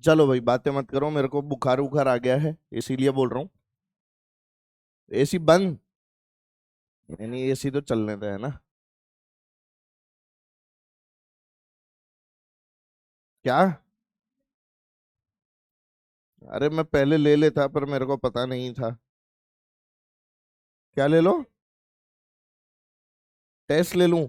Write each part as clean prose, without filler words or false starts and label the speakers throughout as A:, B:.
A: चलो भाई बातें मत करो, मेरे को बुखार उखार आ गया है इसीलिए बोल रहा हूँ। एसी बंद? यानी एसी तो चलने दे, है ना? क्या? अरे मैं पहले ले लेता पर मेरे को पता नहीं था। क्या ले लो? टेस्ट ले लूं?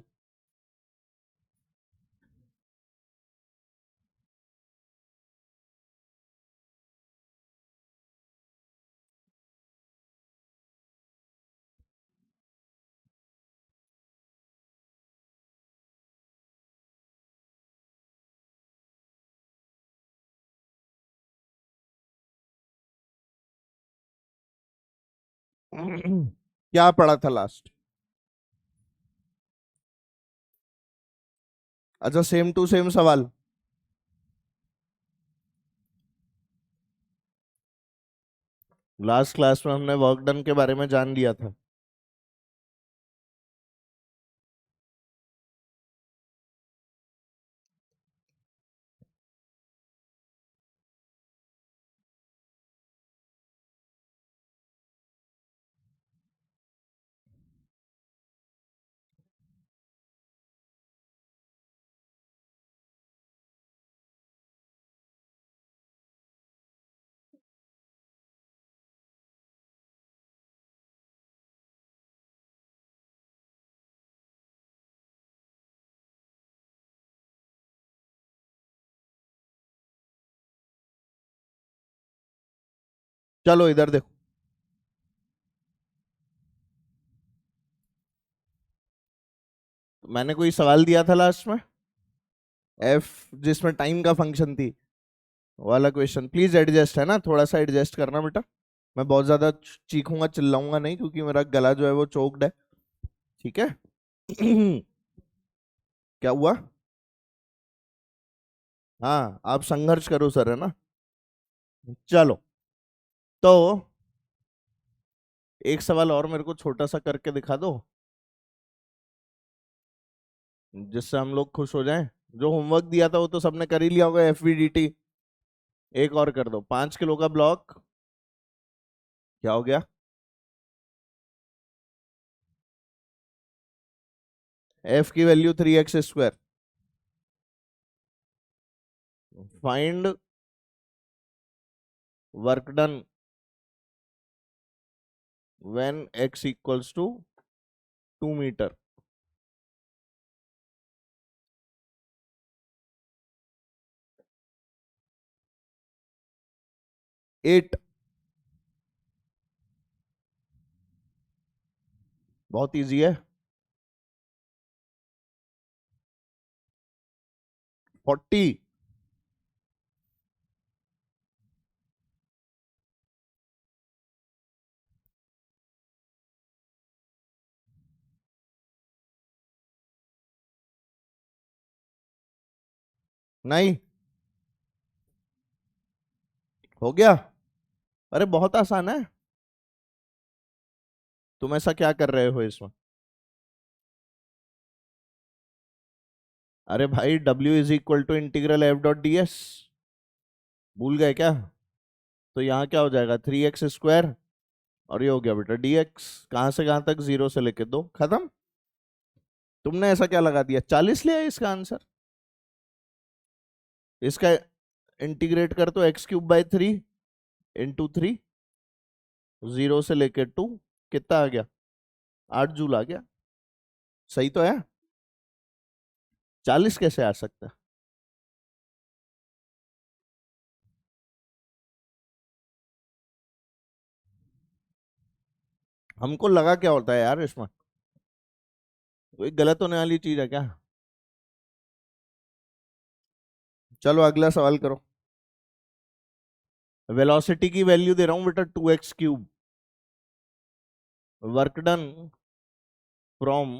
A: क्या पढ़ा था लास्ट? अच्छा, सेम टू सेम सवाल। लास्ट क्लास में हमने वर्क डन के बारे में जान लिया था। चलो इधर देखो। मैंने कोई सवाल दिया था लास्ट में, एफ, जिसमें टाइम का फंक्शन थी, वाला क्वेश्चन। प्लीज एडजस्ट, है ना, थोड़ा सा एडजस्ट करना बेटा। मैं बहुत ज्यादा चीखूंगा चिल्लाऊंगा नहीं, क्योंकि मेरा गला जो है वो चोक्ड है। ठीक है? क्या हुआ? हाँ, आप संघर्ष करो सर, है ना? चलो, तो एक सवाल और मेरे को छोटा सा करके दिखा दो, जिससे हम लोग खुश हो जाएं। जो होमवर्क दिया था वो तो सबने कर ही लिया होगा, एफवीडीटी। एक और कर दो, 5 किलो का ब्लॉक। क्या हो गया? एफ की value 3x² find work done when x equals to 2 meter. 8। बहुत इजी है। 40। नहीं, हो गया? अरे बहुत आसान है। तुम ऐसा क्या कर रहे हो इसमें? अरे भाई, W = इंटीग्रल F.ds। भूल गए क्या? तो यहाँ क्या हो जाएगा, 3x²। और ये हो गया बेटा dx। कहाँ से कहाँ तक, 0 से लेके 2, खत्म। तुमने ऐसा क्या लगा दिया, 40 लिया है इसका आंसर? इसका इंटीग्रेट कर तो x³/3 × 3, 0 से लेके 2, कितना आ गया? 8 जूल आ गया। सही तो है? 40 कैसे आ सकता है? हमको लगा क्या होता है यार इसमें, कोई गलत होने वाली चीज है क्या? चलो अगला सवाल करो। वेलोसिटी की वैल्यू दे रहा हूं बेटा, 2x³ work done from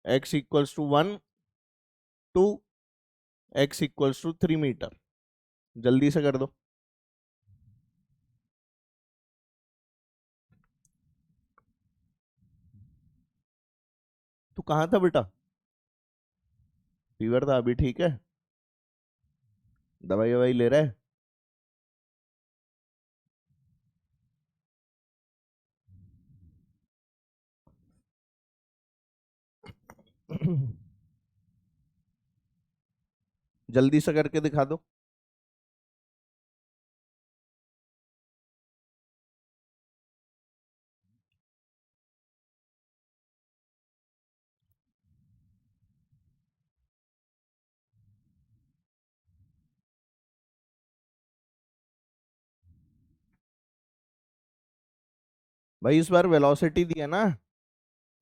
A: x = 1 to x = 3 meter. जल्दी से कर दो। तू कहाँ था बेटा? फीवर था अभी, ठीक है? दवाई ववाई ले रहा है? जल्दी से करके दिखा दो। भाई इस बार वेलोसिटी दी है ना,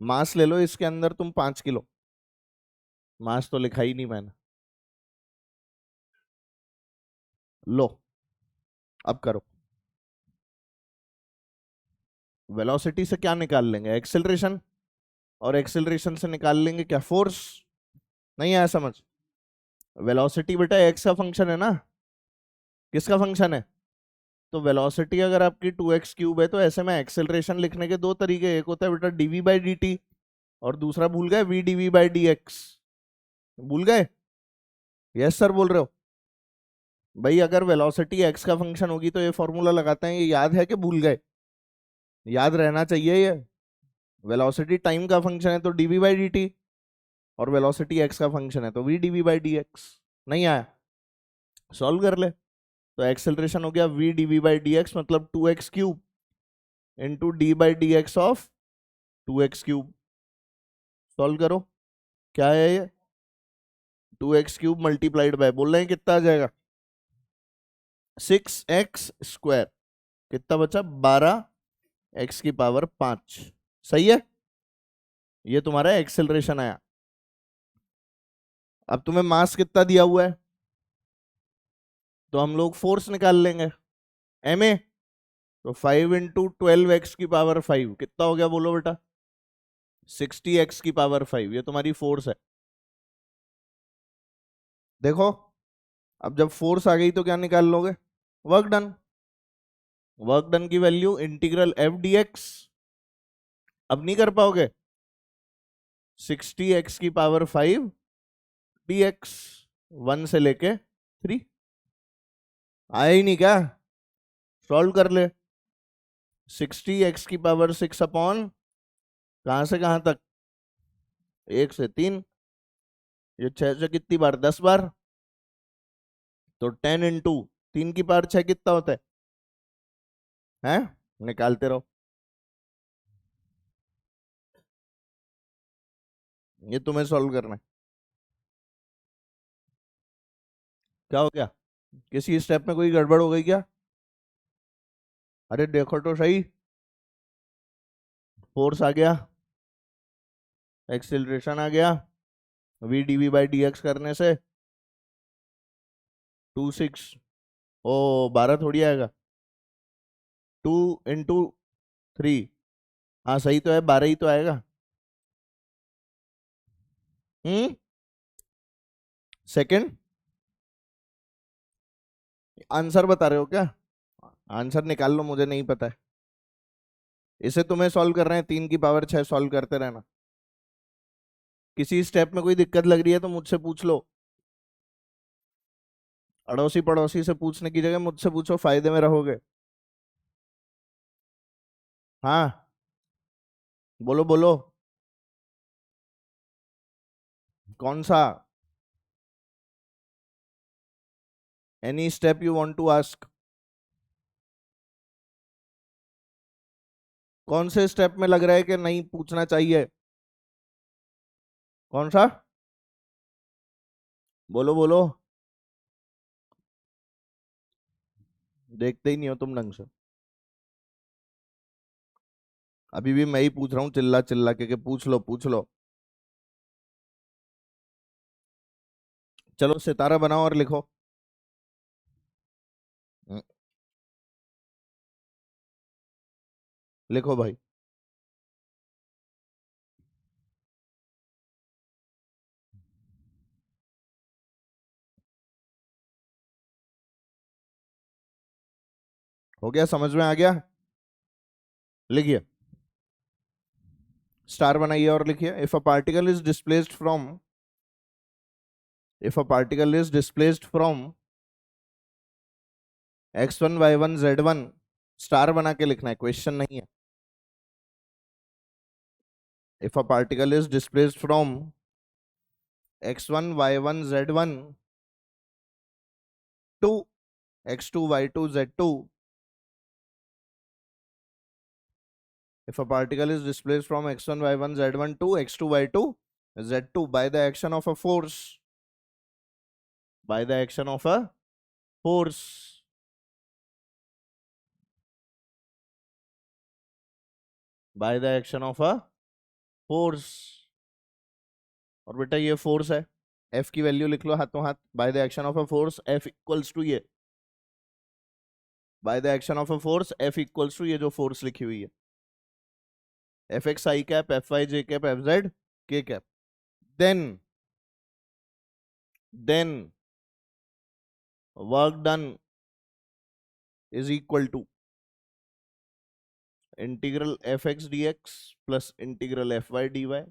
A: मास ले लो, इसके अंदर तुम 5 किलो। मास तो लिखा ही नहीं मैंने। लो, अब करो। वेलोसिटी से क्या निकाल लेंगे? एक्सेलरेशन। और एक्सेलरेशन से निकाल लेंगे क्या? फोर्स। नहीं आया समझ? वेलोसिटी बेटा एक्स का फंक्शन है ना। किसका फंक्शन है? तो वेलोसिटी अगर आपकी 2x³ है, तो ऐसे में एक्सेलरेशन लिखने के दो तरीके, एक होता है बेटा dv/dt, और दूसरा भूल गए v/dv/dx। भूल गए? यस सर बोल रहे हो? भाई अगर वेलोसिटी एक्स का फंक्शन होगी तो ये फॉर्मूला लगाते हैं, ये याद है कि भूल गए? याद रहना चाहिए ये। वेलोसिटी टाइम का फंक्शन है तो dv/dt, और वेलोसिटी एक्स का फंक्शन है तो v/dv/dx। नहीं आया? सॉल्व कर ले। तो एक्सेलरेशन हो गया v/dv/dx, मतलब 2x³ into d/dx of 2x³। Solve करो। क्या है ये? 2x³ मल्टीप्लाइड बाय, बोल रहे हैं कितना आ जाएगा? 6x²। कितना बचा? 12x⁵ सही है। ये तुम्हारा एक्सेलरेशन आया। अब तुम्हें मास कितना दिया हुआ है, तो हम लोग फोर्स निकाल लेंगे। ma, तो 5 × 12x⁵ कितना हो गया बोलो बेटा? 60x⁵ ये तुम्हारी फोर्स है। देखो, अब जब फोर्स आ गई तो क्या निकाल लोगे? Work done. वर्क डन की वैल्यू इंटीग्रल f/dx। अब नहीं कर पाओगे? 60x⁵ dx, 1 से लेके 3। आया ही नहीं क्या? सॉल्व कर ले। 60x⁵ अपॉन कहां से कहां तक? 1 से 3। ये 6 से कितनी बार? 10 बार। तो 10 × 3 की पावर 6 कितना होता है? हैं? निकालते रहो। ये तुम्हें सॉल्व करना है। क्या हो गया? किसी स्टेप में कोई गड़बड़ हो गई क्या? अरे देखो तो सही। फोर्स आ गया, एक्सिलरेशन आ गया, v/dv/dx करने से 26। ओ 12 थोड़ी आएगा, 2 × 3। हाँ सही तो है, 12 ही तो आएगा। सेकंड। आंसर बता रहे हो क्या? आंसर निकाल लो, मुझे नहीं पता है। इसे तुम्हें सॉल्व कर रहे हैं, 3 की पावर 6 सॉल्व करते रहना। किसी स्टेप में कोई दिक्कत लग रही है तो मुझसे पूछ लो। अड़ोसी पड़ोसी से पूछने की जगह मुझसे पूछो, फायदे में रहोगे। हाँ, बोलो बोलो। कौन सा? Any step you want to ask? कौन से स्टेप में लग रहा है कि नहीं पूछना चाहिए? कौन सा? बोलो बोलो। देखते ही नहीं हो तुम ढंग से। अभी भी मैं ही पूछ रहा हूँ चिल्ला चिल्ला के पूछ लो पूछ लो। चलो सितारा बनाओ और लिखो। हम्म, लिखो भाई। हो गया? समझ में आ गया? लिखिए। स्टार बनाइए और लिखिए, if a particle is displaced from, if a particle is displaced from x1 y1 z1 star बना के लिखना है, क्वेश्चन नहीं है। If a particle is displaced from x1 y1 z1 to x2 y2 z2, if a particle is displaced from x1 y1 z1 to x2 y2 z2 by the action of a force, by the action of a force, by the action of a force, और बेटा ये force है, F की value लिख लो हाथों हाथ, by the action of a force F equals to ये, by the action of a force F equals to ये जो फोर्स लिखी हुई है, F X I cap, F Y J cap, F Z K cap. Then work done is equal to integral F X D X plus integral F Y D Y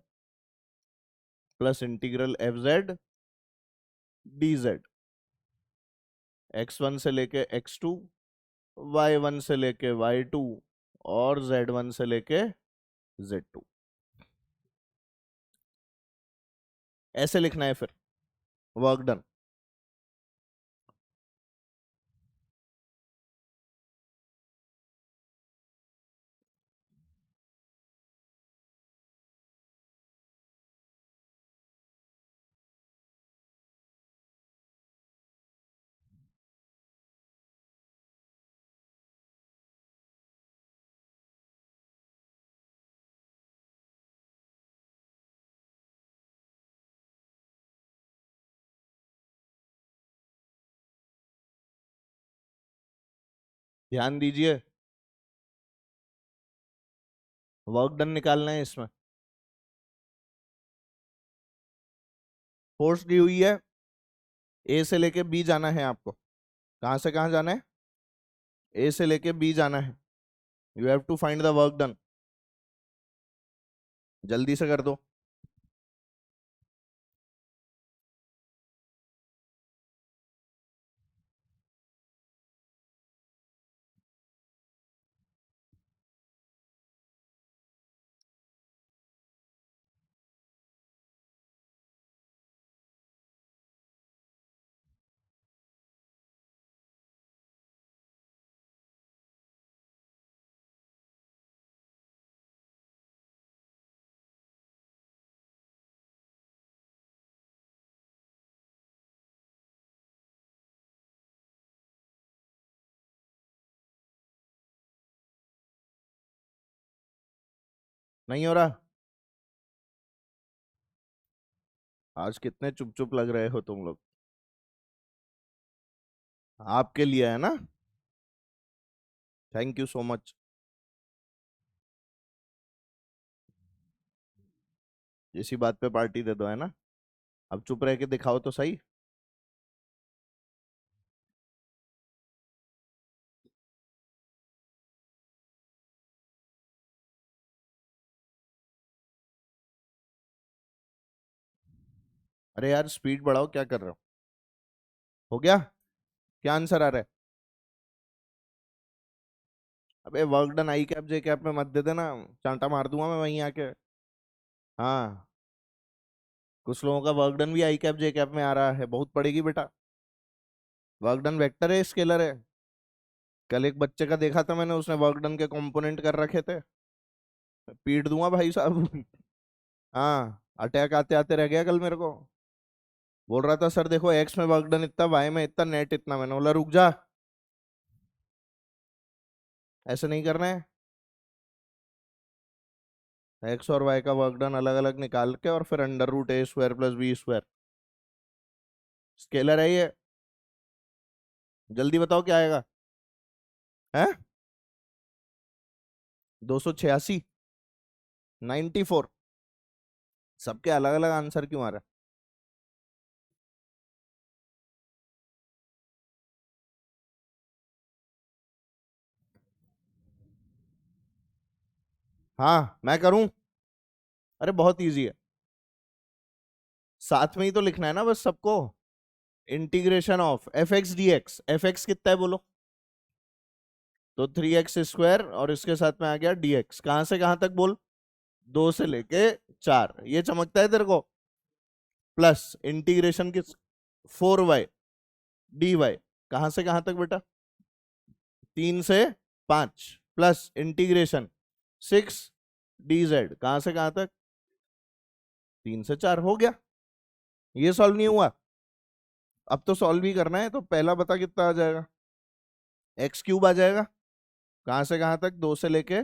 A: plus integral F Z D Z, x1 से लेके x2, y1 से लेके y2 और z1 से लेके z2। ऐसे लिखना है फिर, वर्क डन। ध्यान दीजिए, वर्क डन निकालना है इसमें। फोर्स दी हुई है, ए से लेके बी जाना है आपको। कहां से कहां जाना है? ए से लेके बी जाना है। You have to find the work done, जल्दी से कर दो। नहीं हो रहा? आज कितने चुप चुप लग रहे हो तुम लोग। आपके लिए है ना, थैंक यू सो मच। इसी बात पे पार्टी दे दो, है ना। अब चुप रह के दिखाओ तो सही। अरे यार स्पीड बढ़ाओ, क्या कर रहे हो गया? क्या आंसर आ रहा है? अबे work done I cap J cap में मत दे देना, चांटा मार दूंगा मैं वहीं आके। हाँ, कुछ लोगों का वर्क डन भी आई कैप जे कैप में आ रहा है, बहुत पड़ेगी बेटा। वर्क डन वेक्टर है, स्केलर है। कल एक बच्चे का देखा था मैंने, उसने वर्क डन के कंपोनेंट कर रखे थे, पीट दूंगा भाई साहब। हाँ, अटैक आते आते रह गया कल मेरे को। बोल रहा था सर देखो, एक्स में वर्क डन इतना, वाई में इतना, नेट इतना। मैंने बोला रुक जा, ऐसे नहीं करना है। एक्स और वाई का वर्क डन अलग अलग निकाल के और फिर under root A square plus B square. Scalar है ये, जल्दी बताओ क्या आएगा। है 286, 94। सबके अलग अलग आंसर क्यों आ रहा है? हाँ मैं करूं? अरे बहुत इजी है, साथ में ही तो लिखना है ना बस सबको। Integration of F X D x, F x कितना है बोलो? तो 3x² और इसके साथ में आ गया dx। कहां से कहां तक बोल? 2 से लेके 4। ये चमकता है तेरे को? प्लस इंटीग्रेशन किस 4y dy। कहां से कहां तक बेटा? 3 से 5 प्लस इंटीग्रेशन 6 dz। कहां से कहां तक? 3 से 4। हो गया। ये सॉल्व नहीं हुआ? अब तो सॉल्व ही करना है, तो पहला बता कितना आ जाएगा? x³ आ जाएगा। कहां से कहां तक? 2 से लेके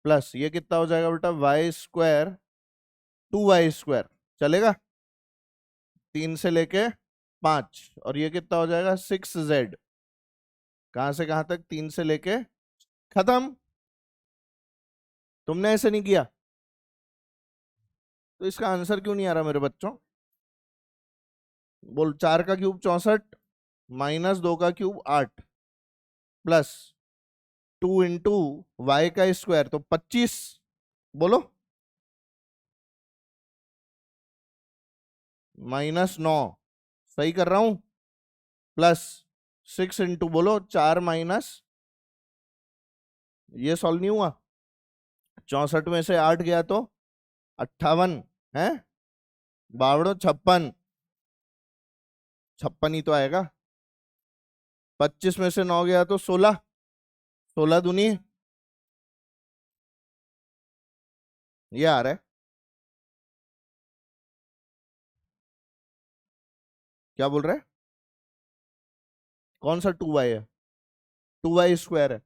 A: प्लस ये कितना हो जाएगा बेटा? y², 2y²। चलेगा? 3 से लेके 5 और ये कितना हो जाएगा? 6z। कहां से कहां तक? 3 से लेके खत्म। तुमने ऐसे नहीं किया तो इसका आंसर क्यों नहीं आ रहा मेरे बच्चों? बोल। 4 का क्यूब 64 माइनस 2 का क्यूब 8 प्लस 2 इंटू वाई का स्क्वायर तो 25। बोलो। -9 सही कर रहा हूं? प्लस 6 इंटू बोलो 4 माइनस, ये सॉल्व नहीं हुआ। 64 में से 8 गया तो 58 है। बावड़ो 56, 56 ही तो आएगा। 25 में से 9 गया तो 16, 16 दूनी ये आ रहा है। क्या बोल रहा है? कौन सा 2y है? 2y² है।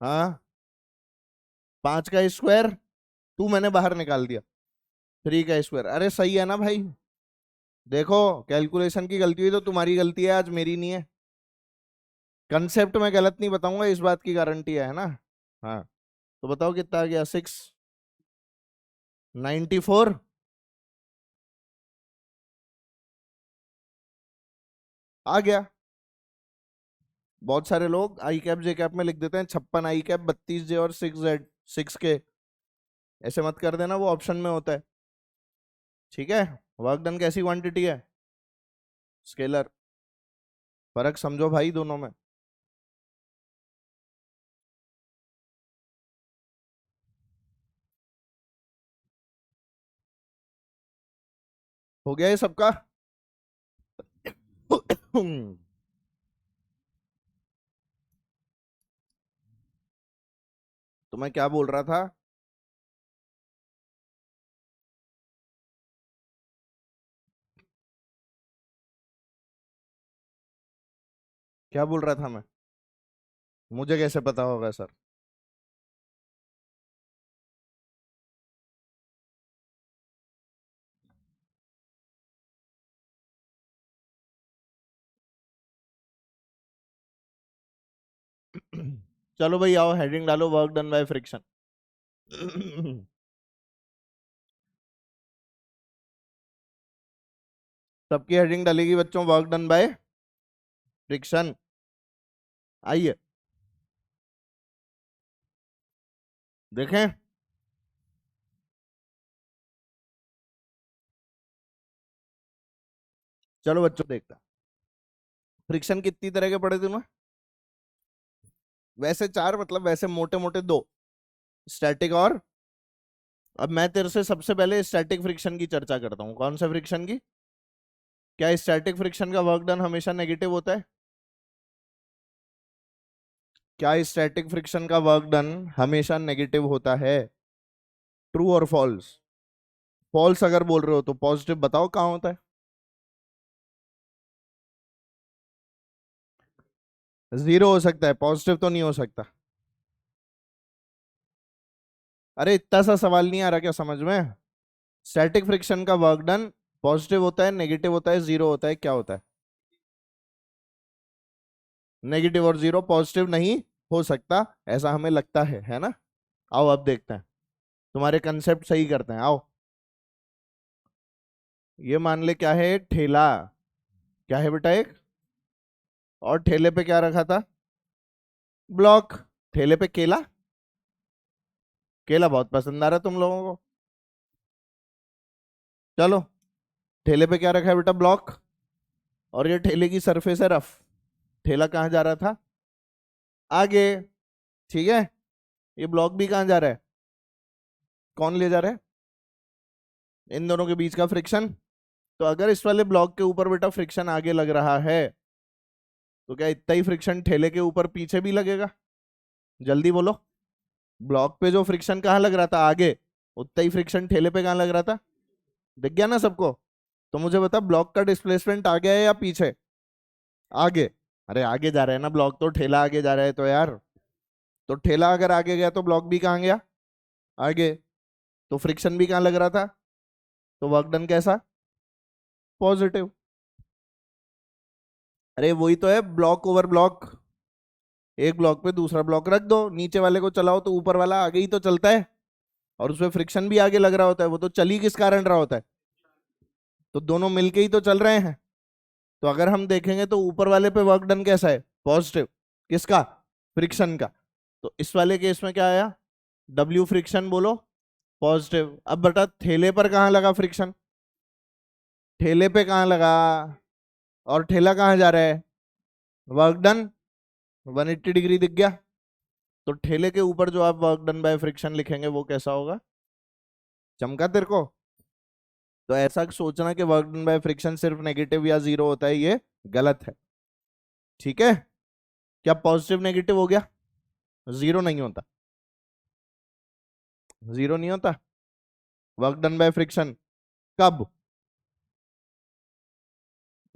A: हाँ 5 का स्क्वायर 2 मैंने बाहर निकाल दिया। 3 का स्क्वायर। अरे सही है ना भाई? देखो कैलकुलेशन की गलती हुई तो तुम्हारी गलती है, आज मेरी नहीं है। कंसेप्ट में गलत नहीं बताऊंगा, इस बात की गारंटी है ना? हाँ तो बताओ कितना आ गया? 694। आ गया। बहुत सारे लोग आई कैप जे कैप में लिख देते हैं 56 आई कैप 32 जे और 6z 6k। ऐसे मत कर देना, वो ऑप्शन में होता है। ठीक है। वर्क डन कैसी क्वांटिटी है? स्केलर। फर्क समझो भाई दोनों में। हो गया ये सबका? तो मैं क्या बोल रहा था? क्या बोल रहा था मैं? मुझे कैसे पता होगा सर? चलो भाई आओ, हेडिंग डालो वर्क डन बाय फ्रिक्शन। सबकी हेडिंग डालेगी बच्चों वर्क डन बाय फ्रिक्शन। आइए देखें। चलो बच्चों देखता। फ्रिक्शन कितनी तरह के पढ़े तुम्हें? वैसे 4, मतलब वैसे मोटे मोटे 2, स्टैटिक और। अब मैं तेरे से सबसे पहले स्टैटिक फ्रिक्शन की चर्चा करता हूँ। कौन सा फ्रिक्शन की? क्या स्टैटिक फ्रिक्शन का वर्क डन हमेशा नेगेटिव होता है? क्या स्टैटिक फ्रिक्शन का वर्क डन हमेशा नेगेटिव होता है? ट्रू और फॉल्स? फॉल्स अगर बोल रहे हो तो पॉजिटिव बताओ कहाँ होता है? 0 हो सकता है, पॉजिटिव तो नहीं हो सकता। अरे इतना सा सवाल नहीं आ रहा क्या समझ में? स्टैटिक फ्रिक्शन का वर्क डन पॉजिटिव होता है, नेगेटिव होता है, 0 होता है, क्या होता है? नेगेटिव और 0, पॉजिटिव नहीं हो सकता ऐसा हमें लगता है ना? आओ अब देखते हैं, तुम्हारे कंसेप्ट सही करते हैं। आओ। ये मान ले क्या है? एक ठेला। क्या है बेटा? एक। और ठेले पे क्या रखा था? ब्लॉक। ठेले पे केला। केला बहुत पसंद आ रहा है तुम लोगों को। चलो, ठेले पे क्या रखा है बेटा? ब्लॉक। और ये ठेले की सरफेस है रफ। ठेला कहाँ जा रहा था? आगे। ठीक है, ये ब्लॉक भी कहाँ जा रहा है? कौन ले जा रहा है? इन दोनों के बीच का फ्रिक्शन। तो अगर इस वाले ब्लॉक के ऊपर बेटा फ्रिक्शन आगे लग रहा है, तो क्या इतना ही फ्रिक्शन ठेले के ऊपर पीछे भी लगेगा? जल्दी बोलो। ब्लॉक पे जो फ्रिक्शन कहाँ लग रहा था आगे, उतना ही फ्रिक्शन ठेले पे कहाँ लग रहा था? दिख गया ना सबको? तो मुझे बता, ब्लॉक का डिस्प्लेसमेंट आगे है या पीछे? आगे। अरे आगे जा रहा है ना ब्लॉक, तो ठेला आगे जा रहा है तो यार, तो ठेला अगर आगे गया तो ब्लॉक भी कहाँ गया? आगे। तो फ्रिक्शन भी कहाँ लग रहा था? तो वर्क डन कैसा? पॉजिटिव। अरे वही तो है, ब्लॉक ओवर ब्लॉक। एक ब्लॉक पे दूसरा ब्लॉक रख दो, नीचे वाले को चलाओ तो ऊपर वाला आगे ही तो चलता है, और उसमें फ्रिक्शन भी आगे लग रहा होता है। वो तो चल ही किस कारण रहा होता है? तो दोनों मिलके ही तो चल रहे हैं। तो अगर हम देखेंगे तो ऊपर वाले पे वर्क डन कैसा है? पॉजिटिव। किसका? फ्रिक्शन का। तो इस वाले केस में क्या आया? डब्ल्यू फ्रिक्शन बोलो, पॉजिटिव। अब बता ठेले पर कहाँ लगा फ्रिक्शन? ठेले पे कहाँ लगा? और ठेला कहाँ जा रहा है? वर्क डन 180 डिग्री दिख गया। तो ठेले के ऊपर जो आप वर्क डन बाय फ्रिक्शन लिखेंगे वो कैसा होगा? चमका तेरे को? तो ऐसा सोचना कि वर्क डन बाय फ्रिक्शन सिर्फ नेगेटिव या जीरो होता है, ये गलत है। ठीक है? क्या पॉजिटिव नेगेटिव हो गया? जीरो नहीं होता, जीरो नहीं होता वर्क डन बाय फ्रिक्शन। कब?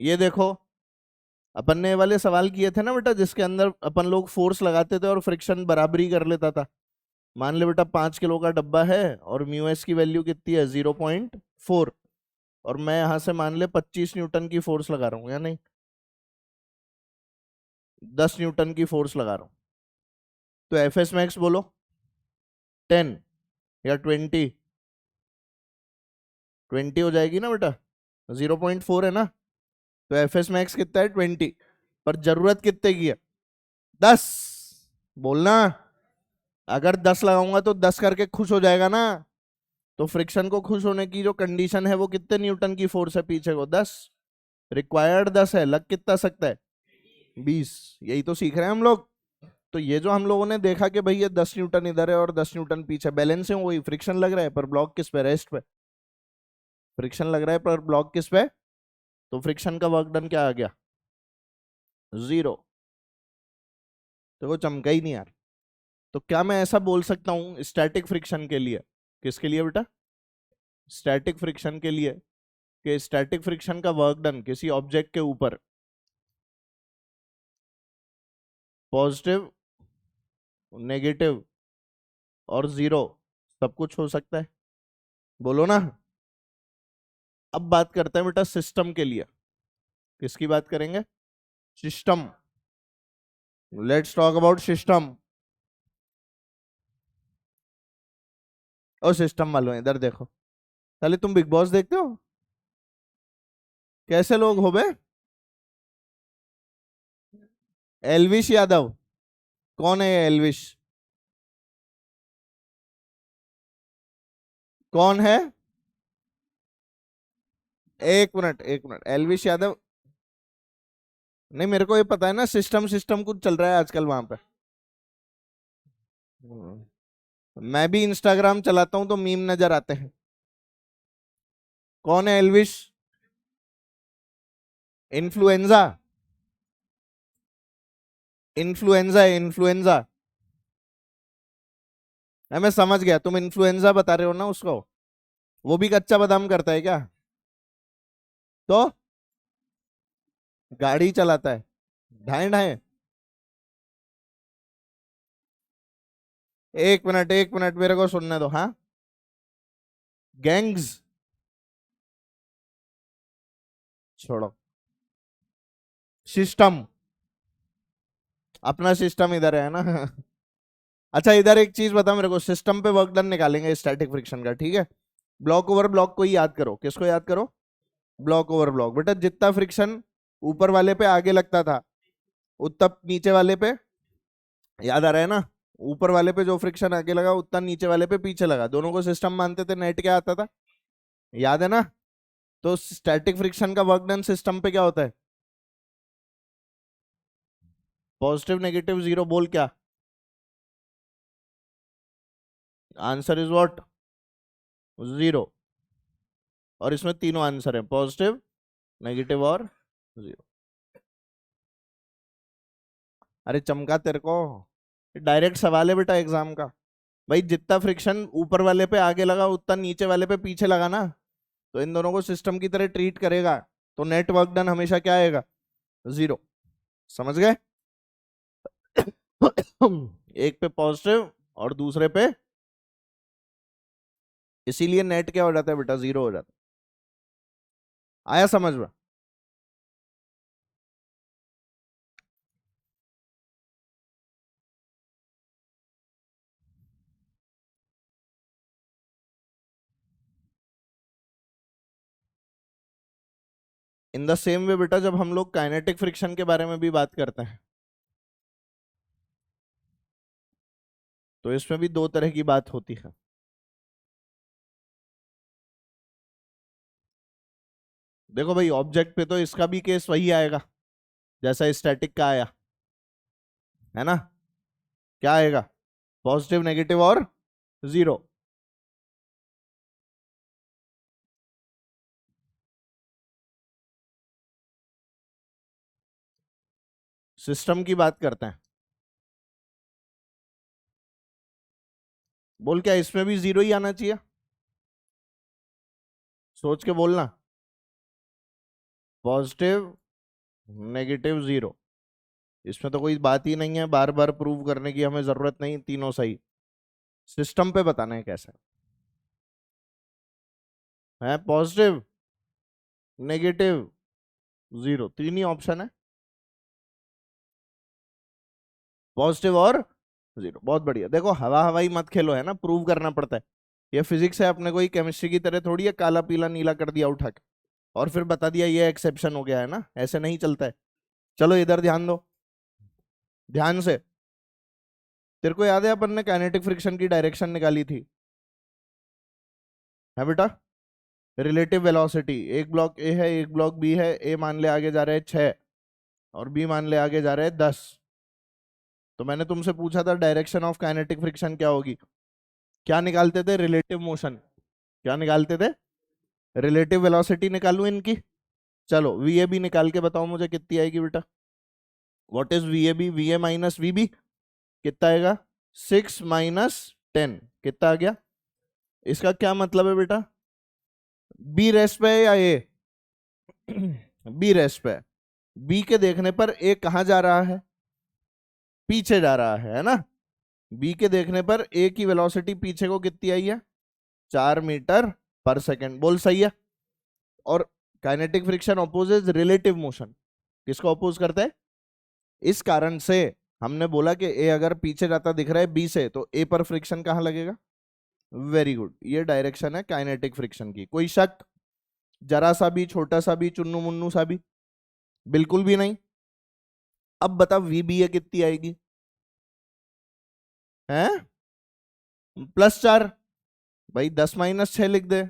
A: ये देखो, अपन ने वाले सवाल किए थे ना बेटा, जिसके अंदर अपन लोग फोर्स लगाते थे और फ्रिक्शन बराबरी कर लेता था। मान ले बेटा 5 किलो का डब्बा है और म्यू एस की वैल्यू कितनी है? 0.4। और मैं यहां से मान ले 25 न्यूटन की फोर्स लगा रहा हूं, या नहीं 10 न्यूटन की फोर्स लगा रहा हूं। तो एफ एस मैक्स बोलो 10 या 20? 20 हो जाएगी ना बेटा, 0.4 है ना। तो एफ एस मैक्स कितना है? 20। पर जरूरत कितने की है? 10। बोलना। अगर 10 लगाऊंगा तो 10 करके खुश हो जाएगा ना। तो फ्रिक्शन को खुश होने की जो कंडीशन है वो कितने न्यूटन की फोर्स है पीछे को? 10। रिक्वायर्ड 10 है, लग कितना सकता है? 20। यही तो सीख रहे हैं हम लोग। तो ये जो हम लोगों ने देखा कि भाई ये 10 न्यूटन इधर है और 10 न्यूटन पीछे, बैलेंसिंग वही, फ्रिक्शन लग रहा है पर ब्लॉक किस पे? रेस्ट पे। फ्रिक्शन लग रहा है पर ब्लॉक किस पे? तो फ्रिक्शन का वर्क डन क्या आ गया? जीरो। तो वो चमका ही नहीं यार। तो क्या मैं ऐसा बोल सकता हूं स्टैटिक फ्रिक्शन के लिए? किसके लिए बेटा? स्टैटिक फ्रिक्शन के लिए, कि स्टैटिक फ्रिक्शन का वर्क डन किसी ऑब्जेक्ट के ऊपर पॉजिटिव, नेगेटिव और जीरो सब कुछ हो सकता है। बोलो ना। अब बात करते हैं बेटा सिस्टम के लिए। किसकी बात करेंगे? System. Let's talk about system. और सिस्टम वालों इधर देखो, पहले तुम बिग बॉस देखते हो? कैसे लोग हो बे? एलविश यादव। कौन है ये एलविश? कौन है? एक मिनट एक मिनट, एलविश यादव। नहीं, मेरे को ये पता है ना, सिस्टम सिस्टम कुछ चल रहा है आजकल वहां पे। मैं भी इंस्टाग्राम चलाता हूं तो मीम नजर आते हैं। कौन है एलविश? इन्फ्लुएंजा। इन्फ्लुएंजा है, इन्फ्लुएंजा। मैं समझ गया, तुम इन्फ्लुएंजा बता रहे हो ना उसको। वो भी कच्चा बादाम करता है क्या? तो गाड़ी चलाता है ढाए ढाए। एक मिनट मेरे को सुनने दो। हाँ, गैंग्स छोड़ो, सिस्टम। अपना सिस्टम इधर है ना। अच्छा इधर एक चीज बता मेरे को, सिस्टम पे वर्क डन निकालेंगे स्टैटिक फ्रिक्शन का, ठीक है? ब्लॉक ओवर ब्लॉक को ही याद करो। किसको याद करो? Block over block. बेटा जितना फ्रिक्शन ऊपर वाले पे आगे लगता था, उतना नीचे वाले पे, याद आ रहा है ना? ऊपर वाले पे जो फ्रिक्शन आगे लगा उतना नीचे वाले पे पीछे लगा। दोनों को सिस्टम मानते थे, नेट क्या आता था? याद है ना? तो स्टैटिक फ्रिक्शन का वर्क डन सिस्टम पे क्या होता है? पॉजिटिव नेगेटिव जीरो, बोल क्या आंसर इज व्हाट, जीरो। और इसमें तीनों आंसर है, पॉजिटिव नेगेटिव और जीरो। अरे चमका तेरे को, डायरेक्ट सवाल है बेटा एग्जाम का। भाई जितना फ्रिक्शन ऊपर वाले पे आगे लगा उतना नीचे वाले पे पीछे लगा ना, तो इन दोनों को सिस्टम की तरह ट्रीट करेगा, तो नेट वर्क डन हमेशा क्या आएगा, जीरो। समझ गए? एक पे पॉजिटिव और दूसरे पे, इसीलिए नेट क्या हो जाता है बेटा, जीरो हो जाता है। आया समझ में? इन द सेम वे बेटा, जब हम लोग काइनेटिक फ्रिक्शन के बारे में भी बात करते हैं, तो इसमें भी दो तरह की बात होती है। देखो भाई, ऑब्जेक्ट पे तो इसका भी केस वही आएगा जैसा स्टैटिक का आया, है ना? क्या आएगा, पॉजिटिव नेगेटिव और जीरो। सिस्टम की बात करते हैं, बोल क्या इसमें भी जीरो ही आना चाहिए? सोच के बोलना, पॉजिटिव नेगेटिव जीरो। इसमें तो कोई बात ही नहीं है, बार बार प्रूव करने की हमें जरूरत नहीं, तीनों सही। सिस्टम पे बताना है कैसा है, पॉजिटिव नेगेटिव जीरो, तीन ही ऑप्शन है, पॉजिटिव और जीरो। बहुत बढ़िया। देखो हवा हवाई मत खेलो, है ना, प्रूव करना पड़ता है। ये फिजिक्स है, अपने कोई केमिस्ट्री की तरह थोड़ी है काला पीला नीला कर दिया उठा के और फिर बता दिया ये एक्सेप्शन हो गया, है ना, ऐसे नहीं चलता है। चलो इधर ध्यान दो, ध्यान से। तेरे को याद है अपन ने काइनेटिक फ्रिक्शन की डायरेक्शन निकाली थी, है बेटा? रिलेटिव वेलोसिटी, एक ब्लॉक ए है एक ब्लॉक बी है, ए मान ले आगे जा रहे हैं 6 और बी मान ले आगे जा रहे हैं 10। तो मैंने तुमसे पूछा था डायरेक्शन ऑफ काइनेटिक फ्रिक्शन क्या होगी, क्या निकालते थे, रिलेटिव मोशन। क्या निकालते थे, रिलेटिव वेलोसिटी निकालू इनकी। चलो वी ए बी निकाल के बताओ मुझे कितनी आएगी बेटा। What is V A B, V A minus V B कितना आएगा, 6 - 10 कितना आ गया। इसका क्या मतलब है बेटा, बी रेस्ट पे है या ए, बी रेस्ट पे है। बी के देखने पर ए कहां जा रहा है, पीछे जा रहा है ना। बी के देखने पर ए की वेलोसिटी पीछे को कितनी आई है, 4 मीटर पर सेकेंड, बोल सही है। और kinetic friction opposes relative motion, किसको अपोज करता है? इस कारण से हमने बोला कि ए अगर पीछे जाता दिख रहा है बी से, तो ए पर फ्रिक्शन कहां लगेगा। वेरी गुड, ये डायरेक्शन है काइनेटिक फ्रिक्शन की। कोई शक, जरा सा भी, छोटा सा भी, चुन्नू मुन्नू सा भी? बिल्कुल भी नहीं। अब बता वी बी ए कितनी आएगी, है +4। भाई 10 - 6 लिख दे,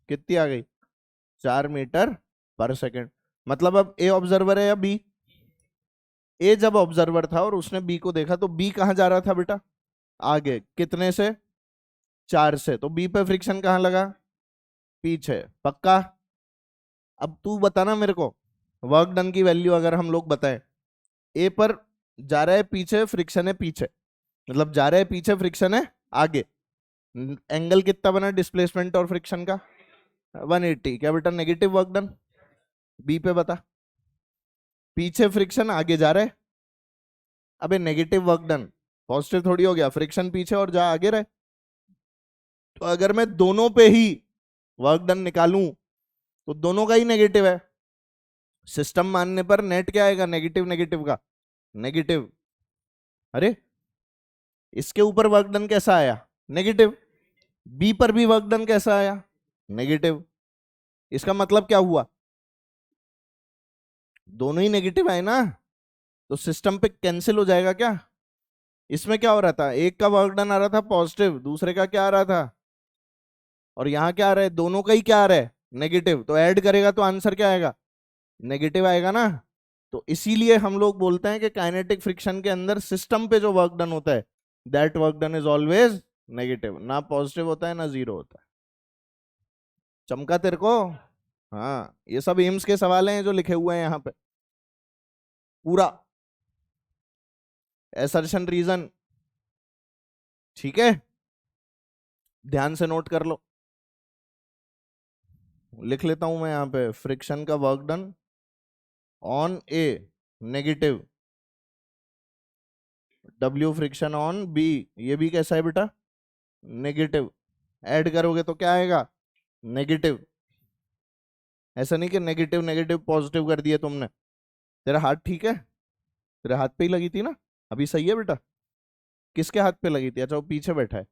A: कितनी आ गई, 4 मीटर पर सेकेंड। मतलब अब ए ऑब्जर्वर है या बी, ए जब ऑब्जर्वर था और उसने बी को देखा, तो बी कहां जा रहा था बेटा, आगे, कितने से, 4 से। तो बी पे फ्रिक्शन कहां लगा, पीछे, पक्का? अब तू बताना मेरे को, वर्क डन की वैल्यू अगर हम लोग बताएं, ए पर जा रहा है पीछे, फ्रिक्शन है पीछे, मतलब जा रहा है पीछे, फ्रिक्शन है आगे। एंगल कितना बना डिस्प्लेसमेंट और फ्रिक्शन का, 180। क्या बेटा नेगेटिव वर्क डन, बी पे बता। पीछे फ्रिक्शन आगे जा रहा है, अबे नेगेटिव वर्क डन, पॉजिटिव थोड़ी हो गया, फ्रिक्शन पीछे और जा आगे रहे। तो अगर मैं दोनों पे ही वर्क डन निकालूं, तो दोनों का ही नेगेटिव है। सिस्टम मानने पर नेट क्या आएगा, नेगेटिव नेगेटिव का नेगेटिव। अरे इसके ऊपर वर्क डन कैसा आया, नेगेटिव। बी पर भी वर्क डन कैसा आया, नेगेटिव। इसका मतलब क्या हुआ, दोनों ही नेगेटिव आए ना, तो सिस्टम पे कैंसिल हो जाएगा क्या। इसमें क्या हो रहा था, एक का वर्क डन आ रहा था पॉजिटिव, दूसरे का क्या आ रहा था, और यहां क्या आ रहा है, दोनों का ही क्या आ रहा है, नेगेटिव। तो ऐड करेगा तो आंसर क्या आएगा, नेगेटिव आएगा ना। तो इसीलिए हम लोग बोलते हैं कि काइनेटिक फ्रिक्शन के अंदर सिस्टम पे जो वर्क डन होता है that work done is always negative, ना पॉजिटिव होता है ना जीरो होता है। चमका तेरे को? हाँ, ये सब एम्स के सवाल हैं जो लिखे हुए हैं यहाँ पे पूरा, एसर्शन रीजन। ठीक है, ध्यान से नोट कर लो। लिख लेता हूं मैं यहाँ पे, फ्रिक्शन का work done on A negative, W friction on B, ये भी कैसा है बेटा? नेगेटिव। ऐड करोगे तो क्या आएगा? नेगेटिव। ऐसा नहीं कि नेगेटिव नेगेटिव पॉजिटिव कर दिए तुमने। तेरा हाथ ठीक है? तेरे हाथ पे ही लगी थी ना? अभी सही है बेटा? किसके हाथ पे लगी थी? अच्छा, वो पीछे बैठा है।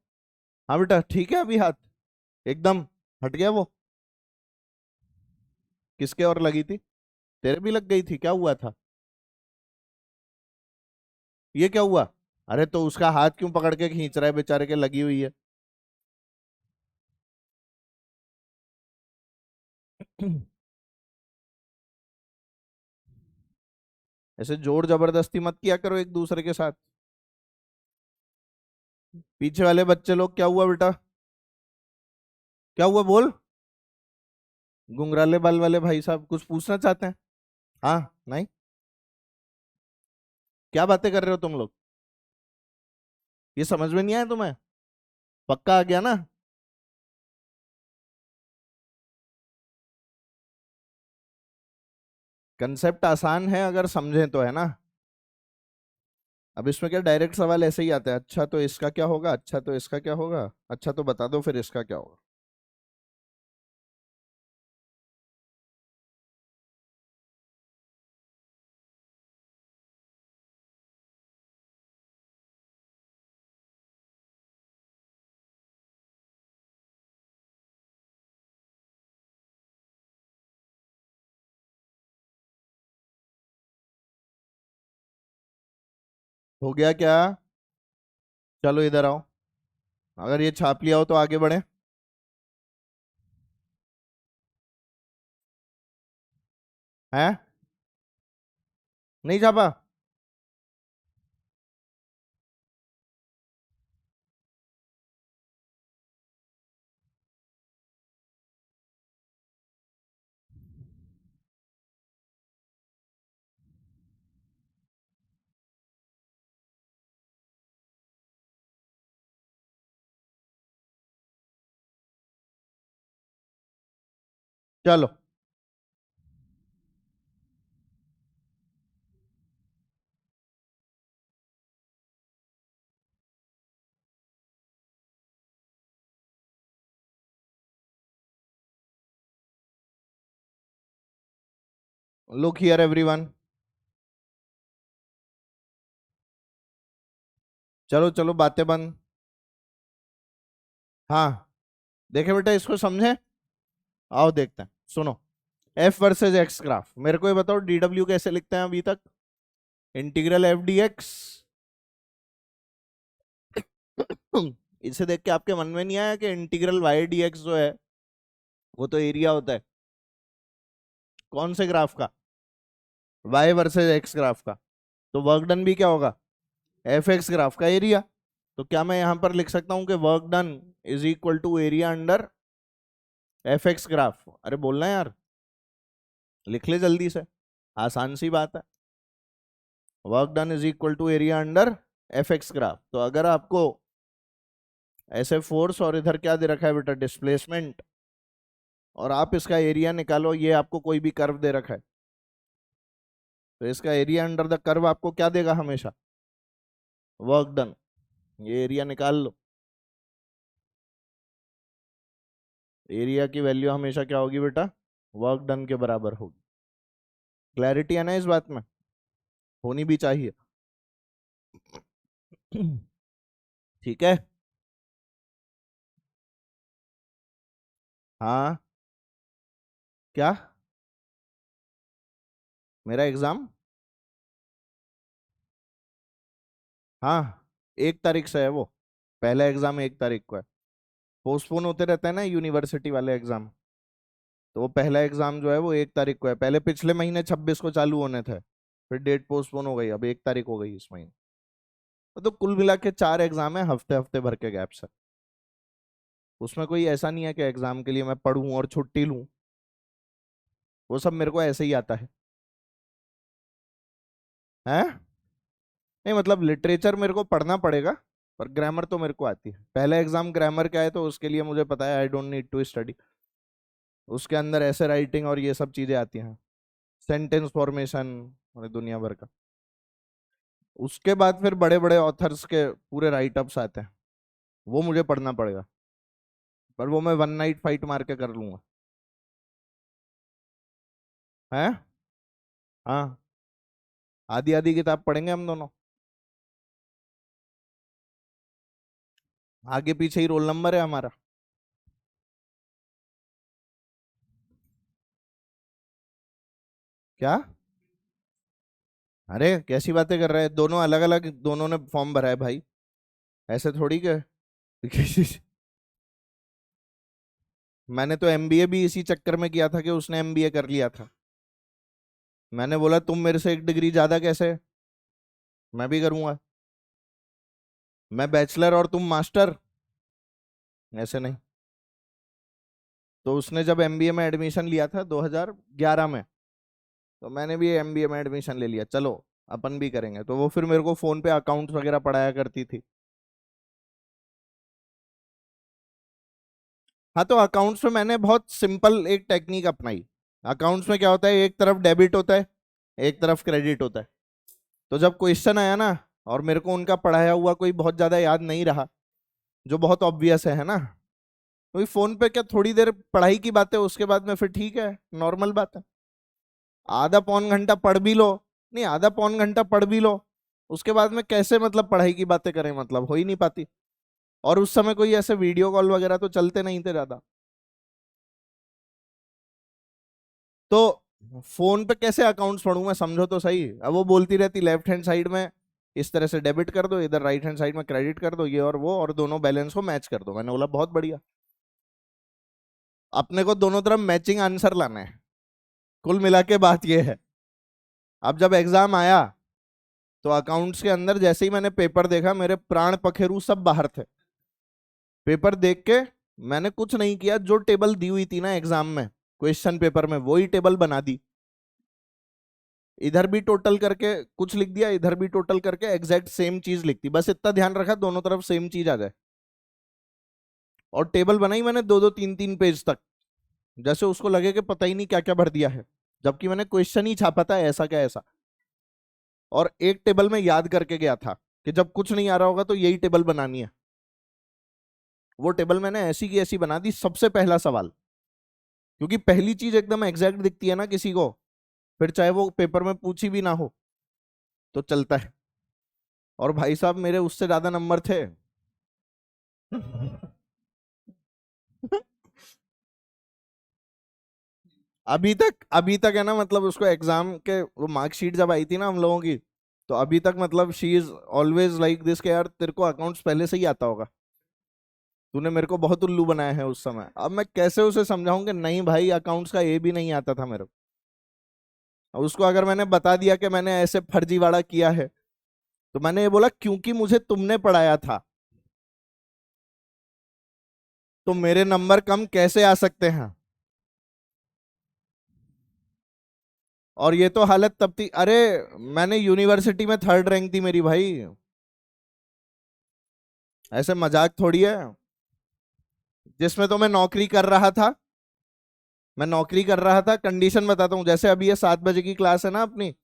A: हाँ बेटा, ठीक है अभी हाथ एकदम हट गया वो? किसके और लगी थी? तेरे भी लग गई थी? क्या हुआ था? ये क्या हुआ? अरे तो उसका हाथ क्यों पकड़ के खींच रहा है? बेचारे के लगी हुई है। ऐसे जोर जबरदस्ती मत किया करो एक दूसरे के साथ। पीछे वाले बच्चे लोग, क्या हुआ बेटा? क्या हुआ बोल? घुंघराले बाल वाले भाई साहब कुछ पूछना चाहते हैं? हाँ? नहीं? क्या बातें कर रहे हो तुम लोग? ये समझ में नहीं आया तुम्हें? पक्का आ गया ना? कंसेप्ट आसान है अगर समझें तो, है ना? अब इसमें क्या डायरेक्ट सवाल ऐसे ही आता है, अच्छा तो इसका क्या होगा, अच्छा तो इसका क्या होगा, अच्छा तो बता दो फिर इसका क्या होगा। हो गया क्या? चलो इधर आओ, अगर ये छाप लिया हो तो आगे बढ़े। हैं? नहीं छापा? चलो, लुक हियर एवरीवन। चलो चलो, बातें बंद। हाँ, देखे बेटा, इसको समझे? आओ देखते हैं, सुनो। एफ वर्सेज एक्स ग्राफ, मेरे को ये बताओ डीडब्ल्यू कैसे लिखते हैं अभी तक? Integral F D x. इसे देख के आपके मन में नहीं आया कि इंटीग्रल वाई डी एक्स जो है वो तो एरिया होता है? कौन से ग्राफ का? वाई वर्सेज एक्स ग्राफ का। तो वर्क डन भी क्या होगा? एफ एक्स ग्राफ का एरिया। तो क्या मैं यहां पर लिख सकता हूं कि work done is equal to area under F X graph? अरे बोलना यार, लिख ले जल्दी से, आसान सी बात है। Work done is equal to area under F X graph. तो अगर आपको ऐसे फोर्स और इधर क्या दे रखा है बेटा, डिस्प्लेसमेंट, और आप इसका एरिया निकालो, ये आपको कोई भी कर्व दे रखा है, तो इसका एरिया अंडर द कर्व आपको क्या देगा हमेशा? Work done. ये एरिया निकाल लो, एरिया की वैल्यू हमेशा क्या होगी बेटा? वर्क डन के बराबर होगी। क्लैरिटी है ना इस बात में? होनी भी चाहिए। ठीक है। हाँ? क्या? मेरा एग्जाम? हाँ, 1 तारीख से है वो। पहला एग्जाम 1 तारीख को है। पोस्टपोन होते रहते हैं ना यूनिवर्सिटी वाले एग्जाम, तो वो पहला एग्जाम जो है वो 1 तारीख को है। पहले पिछले महीने 26 को चालू होने थे। फिर डेट पोस्टपोन हो गई, अब 1 तारीख हो गई इस महीने। तो कुल मिला के 4 एग्जाम है, हफ्ते हफ्ते भर के गैप से। उसमें कोई ऐसा नहीं है कि एग्जाम के लिए मैं पढ़ूं और छुट्टी लूं। वो सब मेरे को ऐसे ही आता है। नहीं मतलब लिटरेचर मेरे को पढ़ना पड़ेगा, पर ग्रामर तो मेरे को आती है। पहला एग्जाम ग्रामर का है तो उसके लिए मुझे पता है, I don't need to study. उसके अंदर ऐसे राइटिंग और ये सब चीजें आती हैं, सेंटेंस फॉर्मेशन और दुनिया भर का। उसके बाद फिर बड़े बड़े ऑथर्स के पूरे राइटअप्स आते हैं, वो मुझे पढ़ना पड़ेगा। पर वो मैं वन नाइट फाइट मार के कर लूंगा। है। हाँ। आधी आधी किताब पढ़ेंगे हम दोनों। आगे पीछे ही रोल नंबर है हमारा। क्या? अरे कैसी बातें कर रहे हैं, दोनों अलग अलग, दोनों ने फॉर्म भरा है भाई। ऐसे थोड़ी के मैंने तो एमबीए भी इसी चक्कर में किया था कि उसने एमबीए कर लिया था। मैंने बोला तुम मेरे से 1 डिग्री ज्यादा कैसे, मैं भी करूंगा। मैं बैचलर और तुम मास्टर, ऐसे नहीं। तो उसने जब एमबीए में एडमिशन लिया था 2011 में, तो मैंने भी एमबीए में एडमिशन ले लिया, चलो अपन भी करेंगे। तो वो फिर मेरे को फोन पे अकाउंट्स वगैरह पढ़ाया करती थी। हाँ तो अकाउंट्स में मैंने बहुत सिंपल एक टेक्निक अपनाई। अकाउंट्स में क्या होता है, एक तरफ डेबिट होता है, एक तरफ क्रेडिट होता है। तो जब क्वेश्चन आया ना, और मेरे को उनका पढ़ाया हुआ कोई बहुत ज्यादा याद नहीं रहा, जो बहुत ऑब्वियस है ना, तो फोन पे क्या थोड़ी देर पढ़ाई की बात है, उसके बाद में फिर ठीक है, नॉर्मल बात है। आधा पौन घंटा पढ़ भी लो, नहीं आधा पौन घंटा पढ़ भी लो, उसके बाद में कैसे मतलब पढ़ाई की बातें करें, मतलब हो ही नहीं पाती। और उस समय कोई ऐसे वीडियो कॉल वगैरह तो चलते नहीं थे ज्यादा। तो फोन पे कैसे अकाउंट्स पढ़ूं मैं, समझो तो सही। अब वो बोलती रहती लेफ्ट हैंड साइड में इस तरह से डेबिट कर दो, इधर राइट हैंड साइड में क्रेडिट कर दो, ये और वो, और दोनों बैलेंस को मैच कर दो। मैंने बोला बहुत बढ़िया। अपने को दोनों तरफ मैचिंग आंसर लाना है। कुल मिला के बात ये है। अब जब एग्जाम आया, तो अकाउंट्स के अंदर जैसे ही मैंने पेपर देखा, मेरे प्राण पखेरु सब बाहर थे। पेपर देख के मैंने कुछ नहीं किया, जो टेबल दी हुई थी ना एग्जाम में, क्वेश्चन पेपर में, वही टेबल बना दी। इधर भी टोटल करके कुछ लिख दिया, इधर भी टोटल करके एग्जैक्ट सेम चीज लिख दी। बस इतना ध्यान रखा दोनों तरफ सेम चीज आ जाए। और टेबल बनाई मैंने दो दो तीन तीन पेज तक, जैसे उसको लगे कि पता ही नहीं क्या क्या भर दिया है, जबकि मैंने क्वेश्चन ही छापा था ऐसा क्या ऐसा। और एक टेबल में याद करके गया था कि जब कुछ नहीं आ रहा होगा तो यही टेबल बनानी है। वो टेबल मैंने ऐसी की ऐसी बना दी, सबसे पहला सवाल। क्योंकि पहली चीज एकदम एग्जैक्ट दिखती है ना किसी को, फिर चाहे वो पेपर में पूछी भी ना हो, तो चलता है। और भाई साहब मेरे उससे ज्यादा नंबर थे। अभी तक है ना, मतलब उसको एग्जाम के वो मार्कशीट जब आई थी ना हम लोगों की, तो अभी तक मतलब she is always like this के यार तेरे को अकाउंट्स पहले से ही आता होगा, तूने मेरे को बहुत उल्लू बनाया है उस समय। अब मैं कैसे उसे समझाऊं कि नहीं भाई अकाउंट्स का ए भी नहीं आता था मेरे को। अब उसको अगर मैंने बता दिया कि मैंने ऐसे फर्जीवाड़ा किया है, तो मैंने ये बोला क्योंकि मुझे तुमने पढ़ाया था, तो मेरे नंबर कम कैसे आ सकते हैं। और ये तो हालत तब थी, अरे मैंने यूनिवर्सिटी में 3rd रैंक थी मेरी भाई, ऐसे मजाक थोड़ी है। जिसमें तो मैं नौकरी कर रहा था, मैं नौकरी कर रहा था, कंडीशन बताता हूँ। जैसे अभी ये 7 बजे की क्लास है ना अपनी,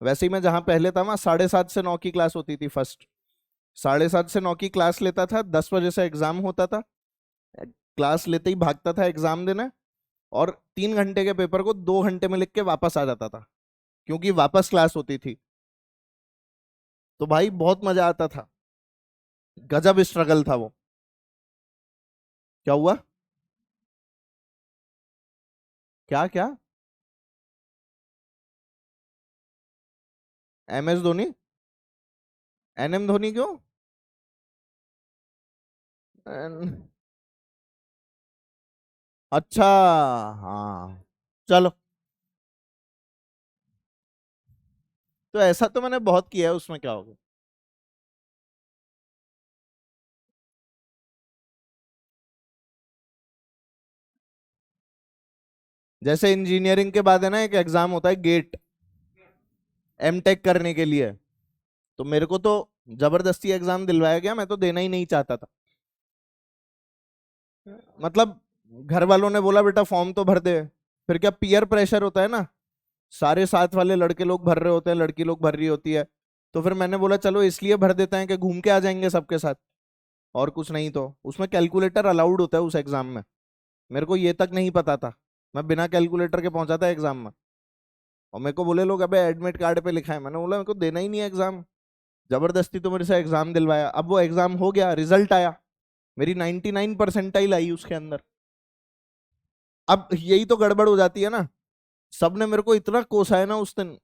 A: वैसे ही मैं जहां पहले था वहां 7:30 से 9 की क्लास होती थी फर्स्ट। 7:30 से 9 की क्लास लेता था, 10 बजे से एग्जाम होता था। क्लास लेते ही भागता था एग्जाम देने, और 3 घंटे के पेपर को 2 घंटे में लिख के वापस आ जाता था, क्योंकि वापस क्लास होती थी। तो भाई बहुत मजा आता था, गजब स्ट्रगल था वो। क्या हुआ? क्या क्या? MS धोनी? NM धोनी क्यों? एन- अच्छा। हाँ। चलो। तो ऐसा तो मैंने बहुत किया है, उसमें क्या होगा। जैसे इंजीनियरिंग के बाद है ना एक एग्जाम होता है गेट, एम टेक करने के लिए। तो मेरे को तो जबरदस्ती एग्जाम दिलवाया गया, मैं तो देना ही नहीं चाहता था। मतलब घर वालों ने बोला बेटा फॉर्म तो भर दे। फिर क्या पीयर प्रेशर होता है ना, सारे साथ वाले लड़के लोग भर रहे होते हैं, लड़की लोग भर रही होती है। तो फिर मैंने बोला चलो इसलिए भर देते हैं कि घूम के आ जाएंगे सबके साथ, और कुछ नहीं। तो उसमें कैलकुलेटर अलाउड होता है उस एग्जाम में, मेरे को ये तक नहीं पता था। मैं बिना कैलकुलेटर के पहुंचा था एग्जाम में, और मेरे को बोले लोग अबे एडमिट कार्ड पे लिखा है। मैंने बोला मेरे को देना ही नहीं है एग्जाम, जबरदस्ती तो मेरे से एग्जाम दिलवाया। अब वो एग्जाम हो गया, रिजल्ट आया, मेरी 99 परसेंटाइल आई उसके अंदर। अब यही तो गड़बड़ हो जाती है ना, सबने मेरे को इतना कोसा है ना उस दिन,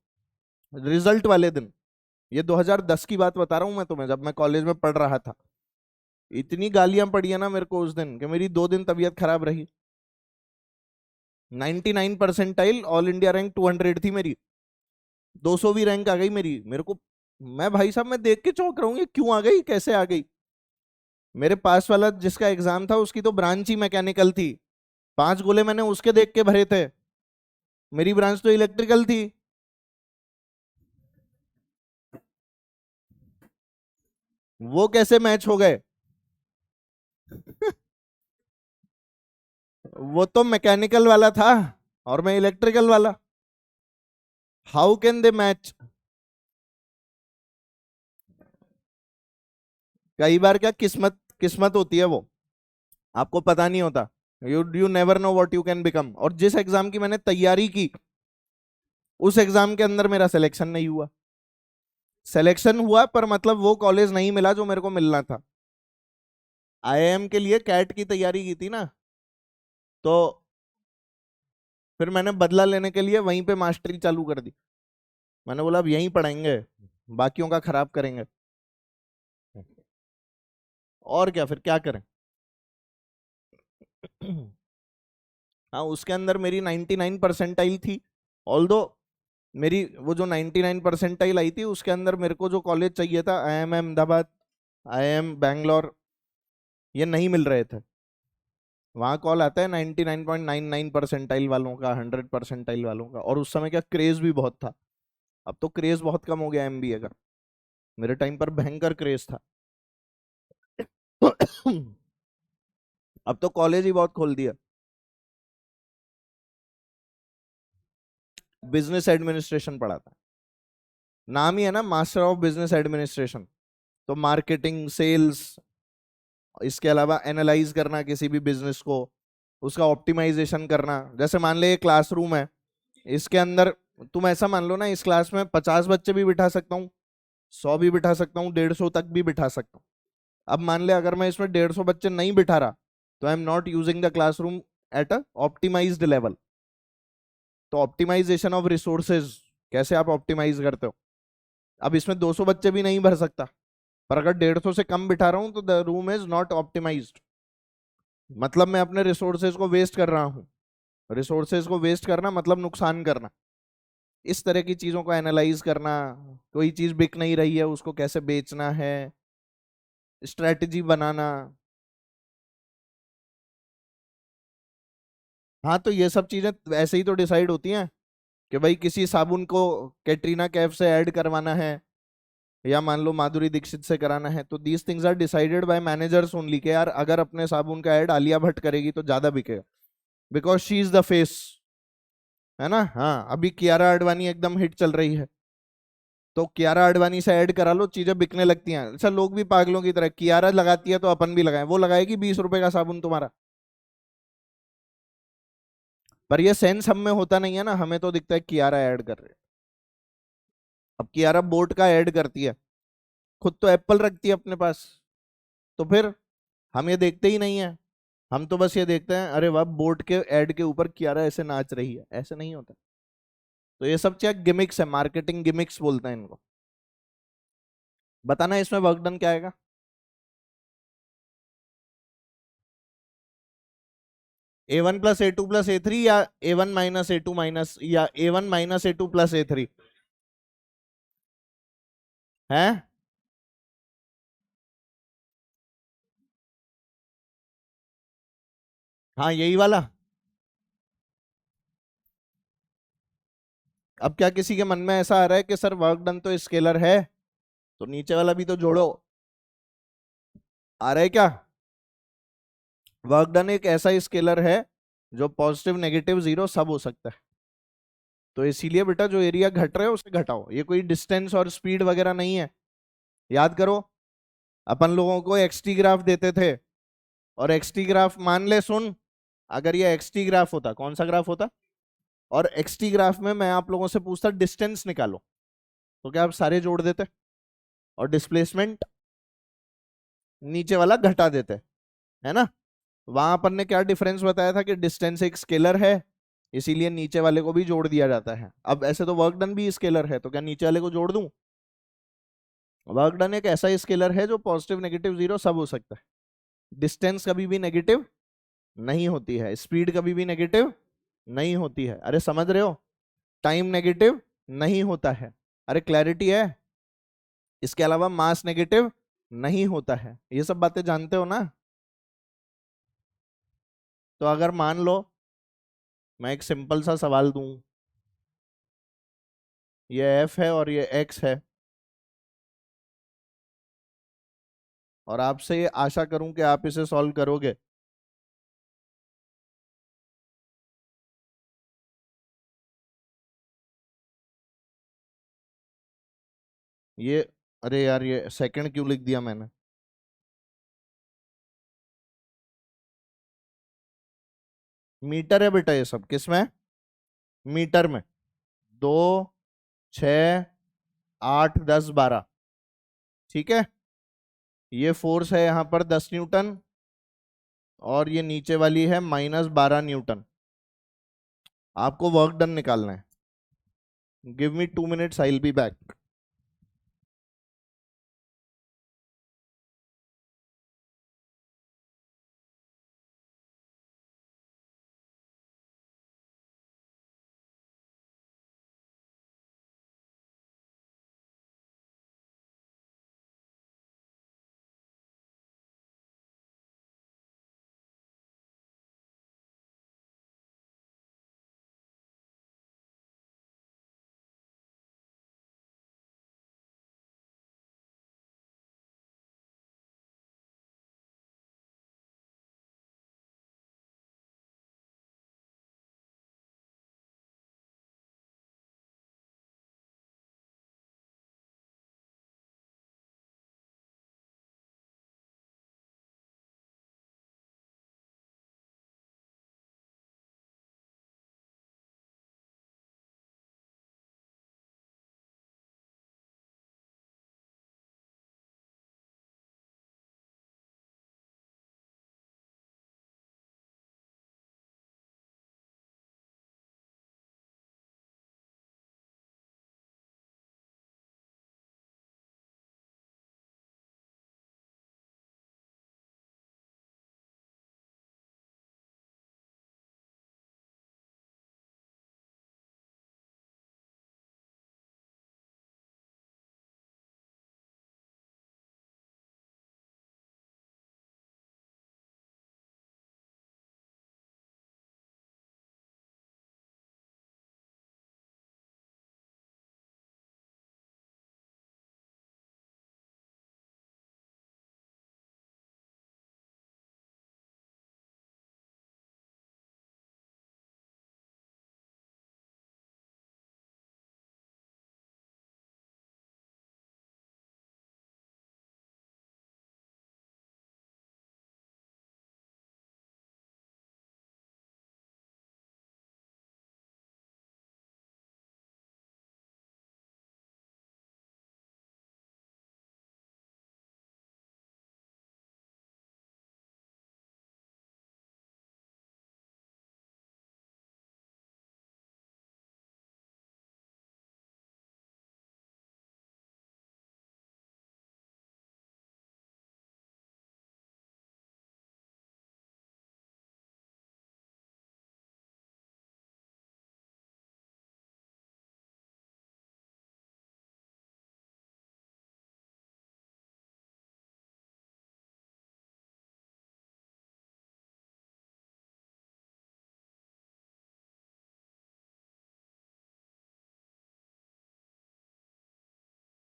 A: रिजल्ट वाले दिन। ये 2010 की बात बता रहा हूँ मैं तुम्हें, जब मैं कॉलेज में पढ़ रहा था। इतनी गालियां पड़ी है ना मेरे को उस दिन कि मेरी 2 दिन तबीयत खराब रही। 99 परसेंटाइल, ऑल इंडिया रैंक 200 थी मेरी, 200वीं रैंक आ गई मेरी मेरे को। मैं भाई साहब मैं देख के चौंक रहा हूँ, ये क्यों आ गई, कैसे आ गई। मेरे पास वाला जिसका एग्जाम था उसकी तो ब्रांच ही मैकेनिकल थी, 5 गोले मैंने उसके देख के भरे थे, मेरी ब्रांच तो इलेक्ट्रिकल थी। वो कैसे मैच हो गए। वो तो मैकेनिकल वाला था और मैं इलेक्ट्रिकल वाला, हाउ कैन दे मैच। कई बार क्या किस्मत, किस्मत होती है वो, आपको पता नहीं होता। You never know what you can become. और जिस एग्जाम की मैंने तैयारी की, उस एग्जाम के अंदर मेरा सिलेक्शन नहीं हुआ। सिलेक्शन हुआ पर मतलब वो कॉलेज नहीं मिला जो मेरे को मिलना था। आईआईएम के लिए कैट की तैयारी की थी ना, तो फिर मैंने बदला लेने के लिए वहीं पे मास्टरी चालू कर दी। मैंने बोला अब यहीं पढ़ाएंगे, बाकियों का खराब करेंगे। और क्या, फिर क्या करें। हाँ उसके अंदर मेरी 99 परसेंटाइल थी। ऑल्दो मेरी वो जो 99 परसेंटाइल आई थी उसके अंदर मेरे को जो कॉलेज चाहिए था, आईआईएम अहमदाबाद, आईआईएम बैंगलोर, ये नहीं मिल रहे थे। वहां कॉल आता है 99.99 परसेंटाइल वालों का, 100 परसेंटाइल वालों का। और उस समय क्या क्रेज भी बहुत था, अब तो क्रेज बहुत कम हो गया एमबीए का, मेरे टाइम पर भयंकर क्रेज था। अब तो कॉलेज ही बहुत खोल दिया। बिजनेस एडमिनिस्ट्रेशन पढ़ा था, नाम ही है ना मास्टर ऑफ बिजनेस एडमिनिस्ट्रेशन। तो मार्केटिंग, सेल्स, इसके अलावा एनालाइज करना किसी भी बिजनेस को, उसका ऑप्टिमाइजेशन करना। जैसे मान ले ये क्लासरूम है, इसके अंदर तुम ऐसा मान लो ना, इस क्लास में 50 बच्चे भी बिठा सकता हूँ, 100 भी बिठा सकता हूँ, 150 तक भी बिठा सकता हूँ। अब मान ले अगर मैं इसमें 150 बच्चे नहीं बिठा रहा, तो I am not using the classroom at a optimized level. तो ऑप्टिमाइजेशन ऑफ रिसोर्सेज, कैसे आप ऑप्टिमाइज करते हो। अब इसमें 200 बच्चे भी नहीं भर सकता, पर अगर 150 से कम बिठा रहा हूं तो the room is not optimized. मतलब मैं अपने रिसोर्सेज को वेस्ट कर रहा हूँ। रिसोर्सेज को वेस्ट करना मतलब नुकसान करना। इस तरह की चीजों को एनालाइज करना, कोई चीज बिक नहीं रही है उसको कैसे बेचना है, स्ट्रेटजी बनाना। हाँ तो ये सब चीजें ऐसे ही तो डिसाइड होती हैं कि भाई किसी साबुन को कैटरीना कैफ से ऐड करवाना है, या मान लो माधुरी दीक्षित से कराना है। तो these things are decided by managers only, के यार अगर अपने साबुन का ऐड आलिया भट्ट करेगी तो ज्यादा बिकेगा, because she is the face, है ना। हाँ अभी कियारा आडवाणी एकदम हिट चल रही है, तो कियारा आडवाणी से ऐड करा लो, चीजें बिकने लगती हैं। अच्छा लोग भी पागलों की तरह, कियारा लगाती है तो अपन भी लगाएं, वो लगाएगी 20 रुपए का साबुन तुम्हारा। पर ये सेंस हम में होता नहीं है ना, हमें तो दिखता है कियारा ऐड कर रहे हैं। अब कियारा बोट का ऐड करती है, खुद तो एप्पल रखती है अपने पास, तो फिर हम ये देखते ही नहीं है। हम तो बस ये देखते हैं अरे वाह बोट के ऐड के ऊपर कियारा ऐसे नाच रही है, ऐसे नहीं होता। तो ये सब क्या गिमिक्स है, मार्केटिंग गिमिक्स बोलते हैं इनको। बताना इसमें वर्क डन क्या आएगा। A1 + A2 + A3, या A1 - A2 माइनस, या A1 - A2 + A3। है? हाँ यही वाला। अब क्या किसी के मन में ऐसा आ रहा है कि सर वर्क डन तो स्केलर है, तो नीचे वाला भी तो जोड़ो? आ रहा है क्या? वर्क डन एक ऐसा स्केलर है जो पॉजिटिव नेगेटिव जीरो सब हो सकता है। तो इसीलिए बेटा जो एरिया घट रहा है उसे घटाओ, ये कोई डिस्टेंस और स्पीड वगैरह नहीं है। याद करो, अपन लोगों को एक्सटी ग्राफ देते थे, और एक्सटी ग्राफ मान ले, सुन, अगर ये एक्सटी ग्राफ होता, कौन सा ग्राफ होता, और एक्सटी ग्राफ में मैं आप लोगों से पूछता डिस्टेंस निकालो, तो क्या आप सारे जोड़ देते? और डिस्प्लेसमेंट नीचे वाला घटा देते, है ना? वहां अपन ने क्या डिफरेंस बताया था कि डिस्टेंस एक स्केलर है, इसीलिए नीचे वाले को भी जोड़ दिया जाता है। अब ऐसे तो वर्क डन भी स्केलर है, तो क्या नीचे वाले को जोड़ दूं? वर्क डन एक ऐसा स्केलर है जो पॉजिटिव नेगेटिव जीरो सब हो सकता है। डिस्टेंस कभी भी नेगेटिव नहीं होती है, स्पीड कभी भी नेगेटिव नहीं होती है, अरे समझ रहे हो? टाइम नेगेटिव नहीं होता है, अरे क्लैरिटी है? इसके अलावा मास नेगेटिव नहीं होता है, ये सब बातें जानते हो ना? तो अगर मान लो मैं एक सिंपल सा सवाल दूं, ये एफ है और ये एक्स है, और आपसे ये आशा करूं कि आप इसे सॉल्व करोगे, ये, अरे यार ये सेकंड क्यों लिख दिया मैंने? मीटर है बेटा, ये सब किस में? मीटर में। 2, 6, 8, 10, 12, ठीक है। ये फोर्स है यहाँ पर 10 न्यूटन, और ये नीचे वाली है -12 न्यूटन। आपको वर्क डन निकालना है। Give me 2 minutes, I will be back.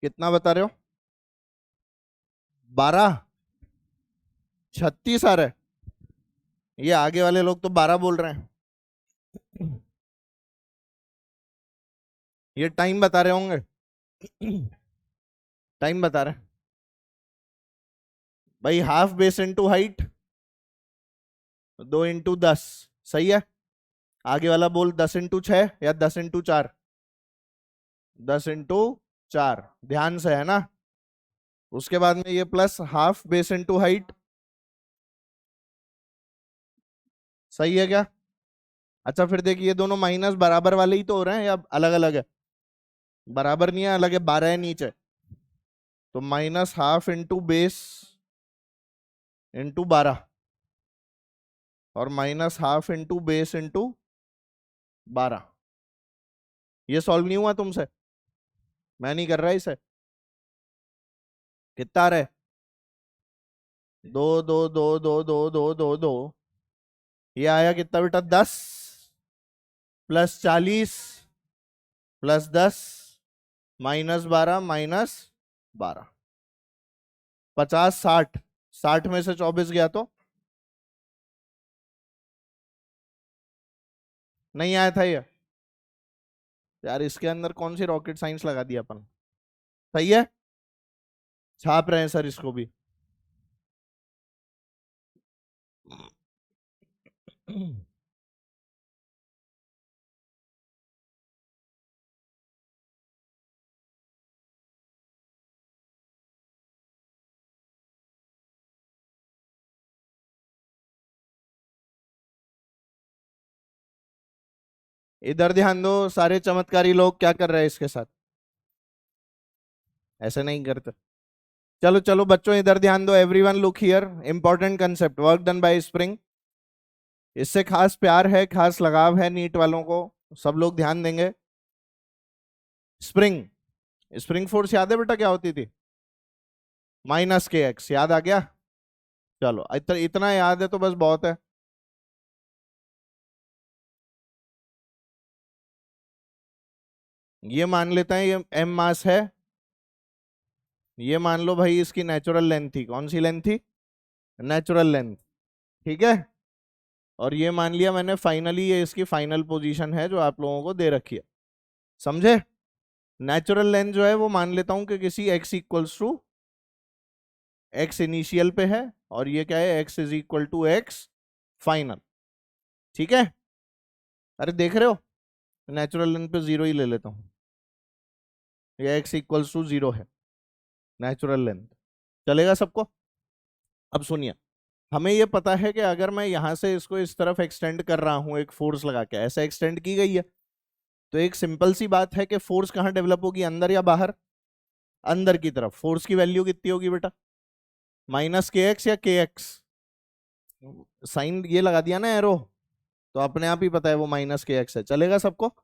A: कितना बता रहे हो? 12? 36 आ रहा है? ये आगे वाले लोग तो 12 बोल रहे हैं। ये टाइम बता रहे होंगे। टाइम बता रहे हैं भाई। Half base into height, 2 into 10, सही है। आगे वाला बोल 10 इंटू 6 या 10 इंटू 4? 10 इंटू 4, ध्यान से है ना। उसके बाद में ये plus half base into height, सही है क्या? अच्छा फिर देखिए, ये दोनों माइनस बराबर वाले ही तो हो रहे हैं या अलग अलग है? बराबर नहीं है, अलग है, 12 है नीचे। तो minus half into base into 12, और minus half into base into 12। ये सॉल्व नहीं हुआ तुमसे? मैं नहीं कर रहा इसे। कितना आ रहा है? 2 2 2 2 2 2 2 2। ये आया कितना बेटा? 10 प्लस 40 प्लस 10 माइनस 12 माइनस 12। 50 60, 60 में से 24 गया तो नहीं आया था ये। यार इसके अंदर कौन सी रॉकेट साइंस लगा दी अपन। सही है, छाप रहे हैं सर इसको भी। इधर ध्यान दो सारे चमत्कारी लोग, क्या कर रहे हैं इसके साथ? ऐसे नहीं करते। चलो चलो बच्चों इधर ध्यान दो, everyone look here. Important concept, work done by spring. इससे खास प्यार है, खास लगाव है नीट वालों को, सब लोग ध्यान देंगे। स्प्रिंग, स्प्रिंग फोर्स याद है बेटा क्या होती थी? -kx, याद आ गया? चलो इतना याद है तो बस बहुत है। ये मान लेते हैं ये m मास है। ये मान लो भाई इसकी नेचुरल लेंथ थी, कौन सी लेंथ थी? नेचुरल लेंथ, ठीक है। और ये मान लिया मैंने फाइनली, ये इसकी फाइनल पोजीशन है जो आप लोगों को दे रखी है, समझे? नेचुरल लेंथ जो है वो मान लेता हूं कि किसी x equals to x initial पे है, और ये क्या है, x is equal to x final, ठीक है। अरे देख रहे हो, नेचुरल लेंथ पे 0 ही ले लेता हूँ, ये x इक्वल्स टू 0 है नेचुरल लेंथ। चलेगा सबको? अब सुनिए, हमें ये पता है कि अगर मैं यहां से इसको इस तरफ एक्सटेंड कर रहा हूं, एक फोर्स लगा के ऐसे एक्सटेंड की गई है, तो एक सिंपल सी बात है कि फोर्स कहां डेवलप होगी, अंदर या बाहर? अंदर की तरफ। फोर्स की वैल्यू कितनी होगी बेटा? -kx या kx? साइन ये लगा दिया ना एरो, तो अपने आप ही पता है वो -kx है। चलेगा सबको?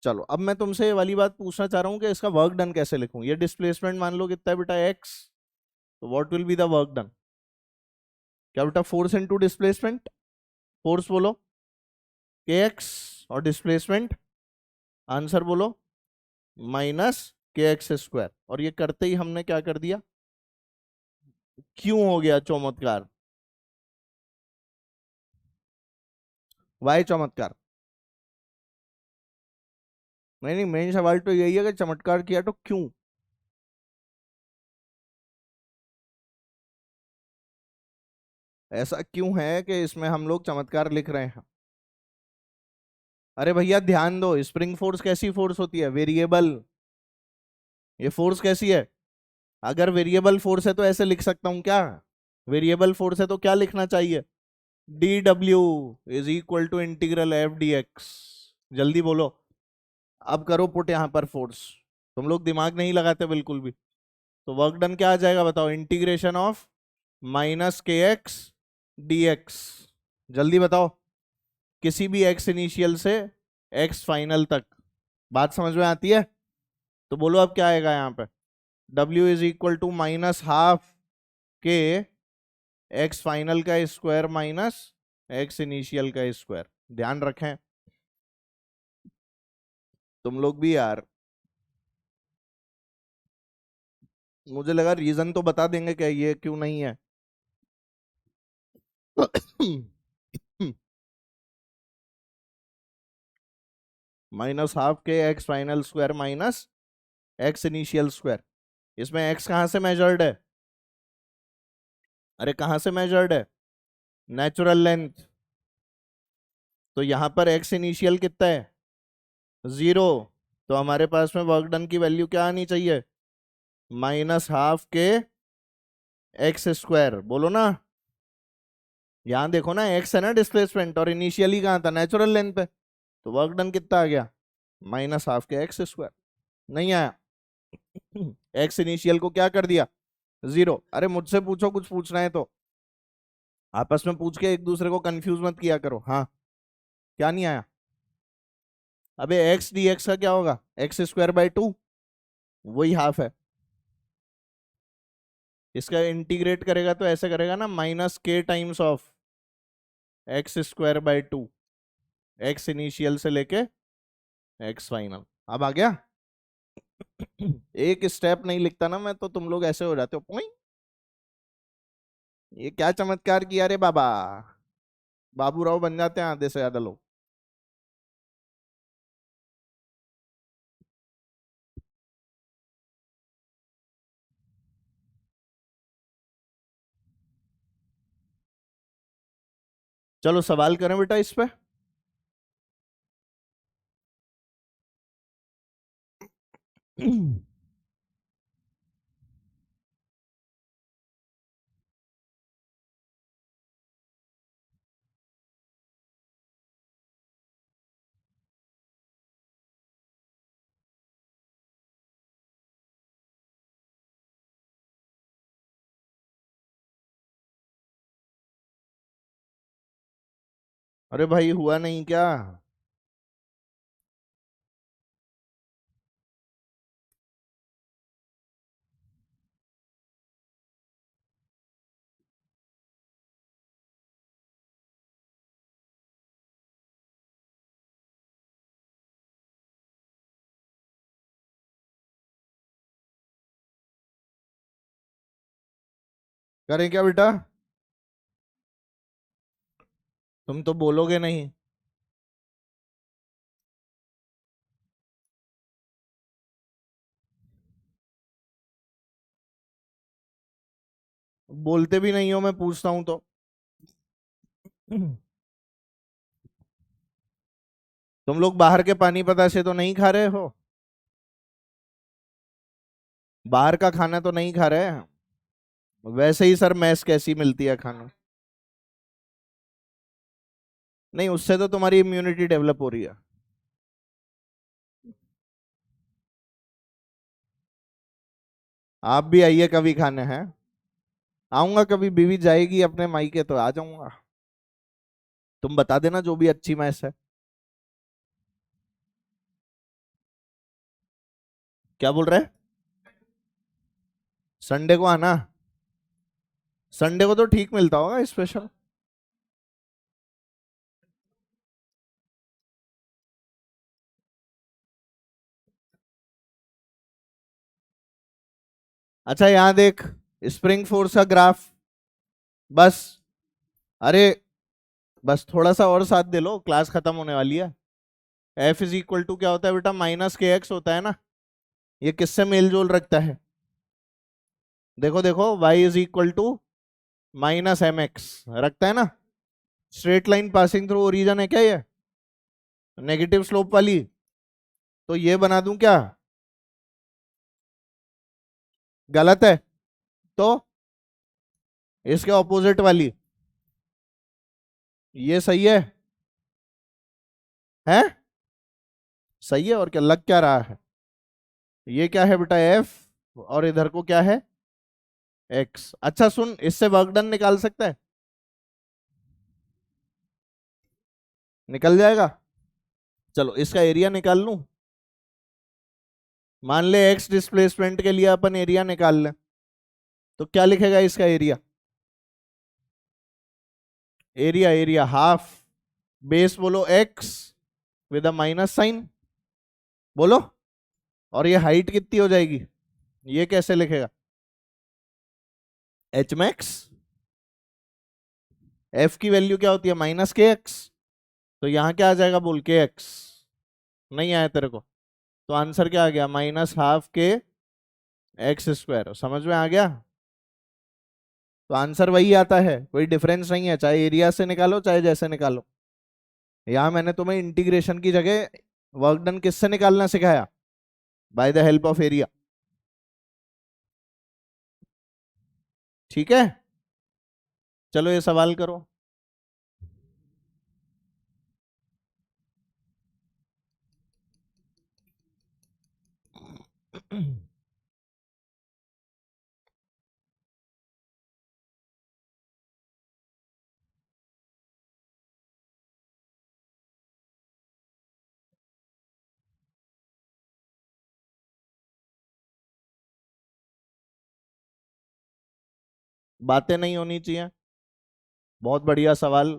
A: चलो अब मैं तुमसे ये वाली बात पूछना चाह रहा हूँ कि इसका वर्क डन कैसे लिखूं। ये डिस्प्लेसमेंट मान लो कितना है बेटा, x, तो what will be the work done? क्या बेटा? Force into displacement. फोर्स बोलो kx, और डिस्प्लेसमेंट आंसर बोलो -kx²। और ये करते ही हमने क्या कर दिया, क्यों हो गया चमत्कार? वाई चमत्कार? नहीं नहीं, मेन सवाल तो यही है कि चमत्कार किया तो क्यों? ऐसा क्यों है कि इसमें हम लोग चमत्कार लिख रहे हैं? अरे भैया ध्यान दो, स्प्रिंग फोर्स कैसी फोर्स होती है? वेरिएबल। ये फोर्स कैसी है? अगर वेरिएबल फोर्स है तो ऐसे लिख सकता हूं क्या? वेरिएबल फोर्स है तो क्या लिखना चाहिए? dw is equal to integral f dx। जल्दी बोलो, अब करो पुट यहां पर फोर्स। तुम लोग दिमाग नहीं लगाते बिल्कुल भी। तो वर्क डन क्या आ जाएगा बताओ? Integration of -kx dx। जल्दी बताओ, किसी भी x इनिशियल से x फाइनल तक। बात समझ में आती है? तो बोलो अब क्या आएगा यहाँ पे? w इज इक्वल टू -12 के x फाइनल का स्क्वायर माइनस x इनिशियल का स्क्वायर। ध्यान रखें तुम लोग भी यार। मुझे लगा रीजन तो बता देंगे क्या ये क्यों नहीं है। माइनस हाफ के x final square minus x initial square. इसमें एक्स कहाँ से मेजर्ड है? अरे कहाँ से मेजर्ड है? Natural length. तो यहां पर एक्स इनिशियल कितना है? 0। तो हमारे पास में वर्क डन की वैल्यू क्या आनी चाहिए? माइनस हाफ के एक्स स्क्वायर। बोलो ना। यहां देखो ना, एक्स है ना डिस्प्लेसमेंट, और इनिशियली कहाँ था? नेचुरल लेंथ पे। तो वर्क डन कितना आ गया? माइनस हाफ के एक्स स्क्वायर। नहीं आया? एक्स इनिशियल को क्या कर दिया? 0। अरे मुझसे पूछो, कुछ पूछना है तो आपस में पूछ के एक दूसरे को कंफ्यूज मत किया करो। हाँ, क्या नहीं आया? अबे एक्स डी एक्स का क्या होगा? एक्स स्क्वायर बाई 2, वही हाफ है। इसका इंटीग्रेट करेगा तो ऐसे करेगा ना, माइनस के times of x square by 2, x initial से लेके एक्स फाइनल। अब आ गया? एक स्टेप नहीं लिखता ना मैं तो तुम लोग ऐसे हो जाते हो पोई। ये क्या चमत्कार किया रे बाबा, बाबू राव बन जाते हैं आधे से ज्यादा लोग। चलो सवाल करें बेटा इस पे। अरे भाई हुआ नहीं क्या? करें क्या बेटा? तुम तो बोलोगे नहीं। बोलते भी नहीं हो, मैं पूछता हूं तो। तुम लोग बाहर के पानी पता से तो नहीं खा रहे हो? बाहर का खाना तो नहीं खा रहे हैं? वैसे ही सर मैस कैसी मिलती है खाना। नहीं, उससे तो तुम्हारी इम्यूनिटी डेवलप हो रही है। आप भी आइए कभी खाने हैं। आऊंगा कभी, बीवी जाएगी अपने मायके तो आ जाऊंगा। तुम बता देना जो भी अच्छी मैस है। क्या बोल रहे हैं? संडे को आना। संडे को तो ठीक मिलता होगा स्पेशल। अच्छा यहाँ देख, स्प्रिंग फोर्स का ग्राफ। बस। अरे बस थोड़ा सा और साथ दे लो, क्लास खत्म होने वाली है। एफ इज इक्वल टू क्या होता है बेटा? माइनस के एक्स होता है ना। ये किससे मेल जोल रखता है? देखो देखो, y is equal to minus M X रखता है ना। Straight line passing through origin है क्या ये? नेगेटिव स्लोप वाली। तो ये बना दूं क्या? गलत है। तो इसके ऑपोजिट वाली। ये सही है? है? सही है, और क्या लग क्या रहा है? ये क्या है बेटा? एफ। और इधर को क्या है? एक्स। अच्छा सुन, इससे वर्क डन निकाल सकता है? निकल जाएगा। चलो इसका एरिया निकाल लूं। मान ले एक्स डिस्प्लेसमेंट के लिए अपन एरिया निकाल लें, तो क्या लिखेगा इसका area? Area area half base बोलो X with a minus sign. बोलो। और ये हाइट कितनी हो जाएगी? ये कैसे लिखेगा? एच मैक्स, एफ की वैल्यू क्या होती है माइनस के एक्स, तो यहां क्या आ जाएगा बोल के एक्स, नहीं आया तेरे को, तो आंसर क्या आ गया माइनस हाफ के एक्स स्क्वायर, समझ में आ गया। तो आंसर वही आता है, कोई डिफरेंस नहीं है, चाहे एरिया से निकालो चाहे जैसे निकालो। यहां मैंने तुम्हें इंटीग्रेशन की जगह वर्क डन किससे निकालना सिखाया, by the help of area. ठीक है, चलो ये सवाल करो। बातें नहीं होनी चाहिए, बहुत बढ़िया सवाल।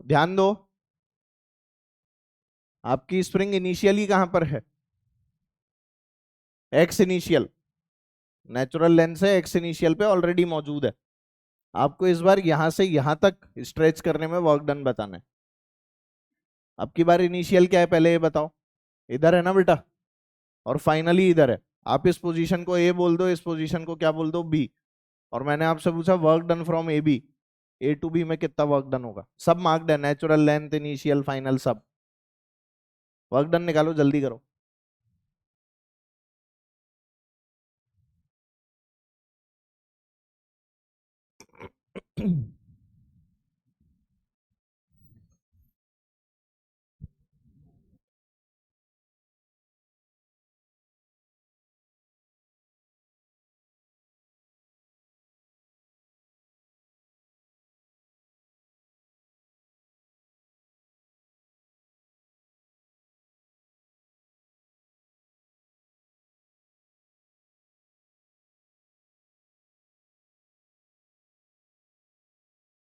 A: ध्यान दो, आपकी स्प्रिंग इनिशियली कहां पर है, एक्स इनिशियल, नेचुरल लेंथ से एक्स इनिशियल पे ऑलरेडी मौजूद है। आपको इस बार यहां से यहां तक स्ट्रेच करने में वर्क डन बताना है। अब की बार इनिशियल क्या है पहले ये बताओ, इधर है ना बेटा, और फाइनली इधर है। आप इस पोजीशन को ए बोल दो, इस पोजीशन को क्या बोल दो बी, और मैंने आपसे पूछा work done from A B, A to B में कितना वर्क डन होगा, सब मार्क्ड है, नेचुरल लेंथ इनिशियल फाइनल सब। वर्क डन निकालो जल्दी करो।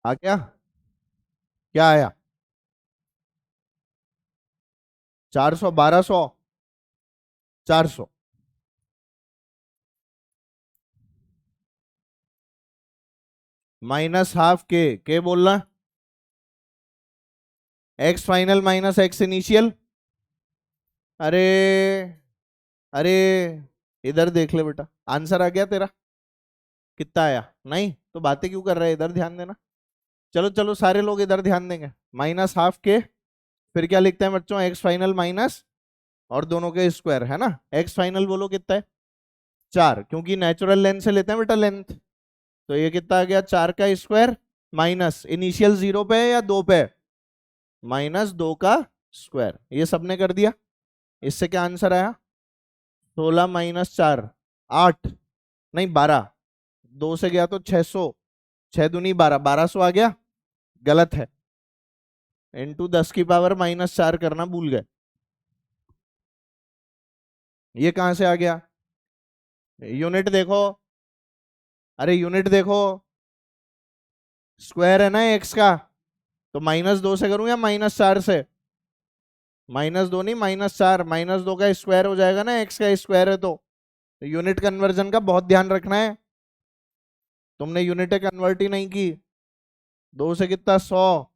A: आ गया, क्या आया, 400, 1200, 400, माइनस हाफ के बोलना, x final minus x initial. अरे, अरे, इधर देख ले बेटा, आंसर आ गया तेरा, कितना आया, नहीं तो बातें क्यों कर रहे हैं, इधर ध्यान देना। चलो चलो सारे लोग इधर ध्यान देंगे, माइनस हाफ के, फिर क्या लिखते हैं बच्चों, एक्स फाइनल माइनस, और दोनों के स्क्वायर है ना, एक्स फाइनल बोलो कितना है, 4, क्योंकि नेचुरल लेंथ से लेते हैं बेटा लेंथ, तो ये कितना आ गया 4 का स्क्वायर, माइनस इनिशियल 0 पे है या 2 पे, -2 का स्क्वायर, ये सबने कर दिया। इससे क्या आंसर आया, 16 माइनस 4, 8, नहीं 12, 2 से गया तो 600, 6 दूनी 12, 1200 आ गया, गलत है, इंटू 10 की पावर -4 करना भूल गए, ये कहां से आ गया, यूनिट देखो, अरे यूनिट देखो, स्क्वायर है ना एक्स का, तो -2 से करूं या -4 से, -2 नहीं -4, -2 का स्क्वायर हो जाएगा ना, एक्स का स्क्वायर है तो यूनिट कन्वर्जन का बहुत ध्यान रखना है, तुमने यूनिट कन्वर्ट ही नहीं की, 2 से कितना 100,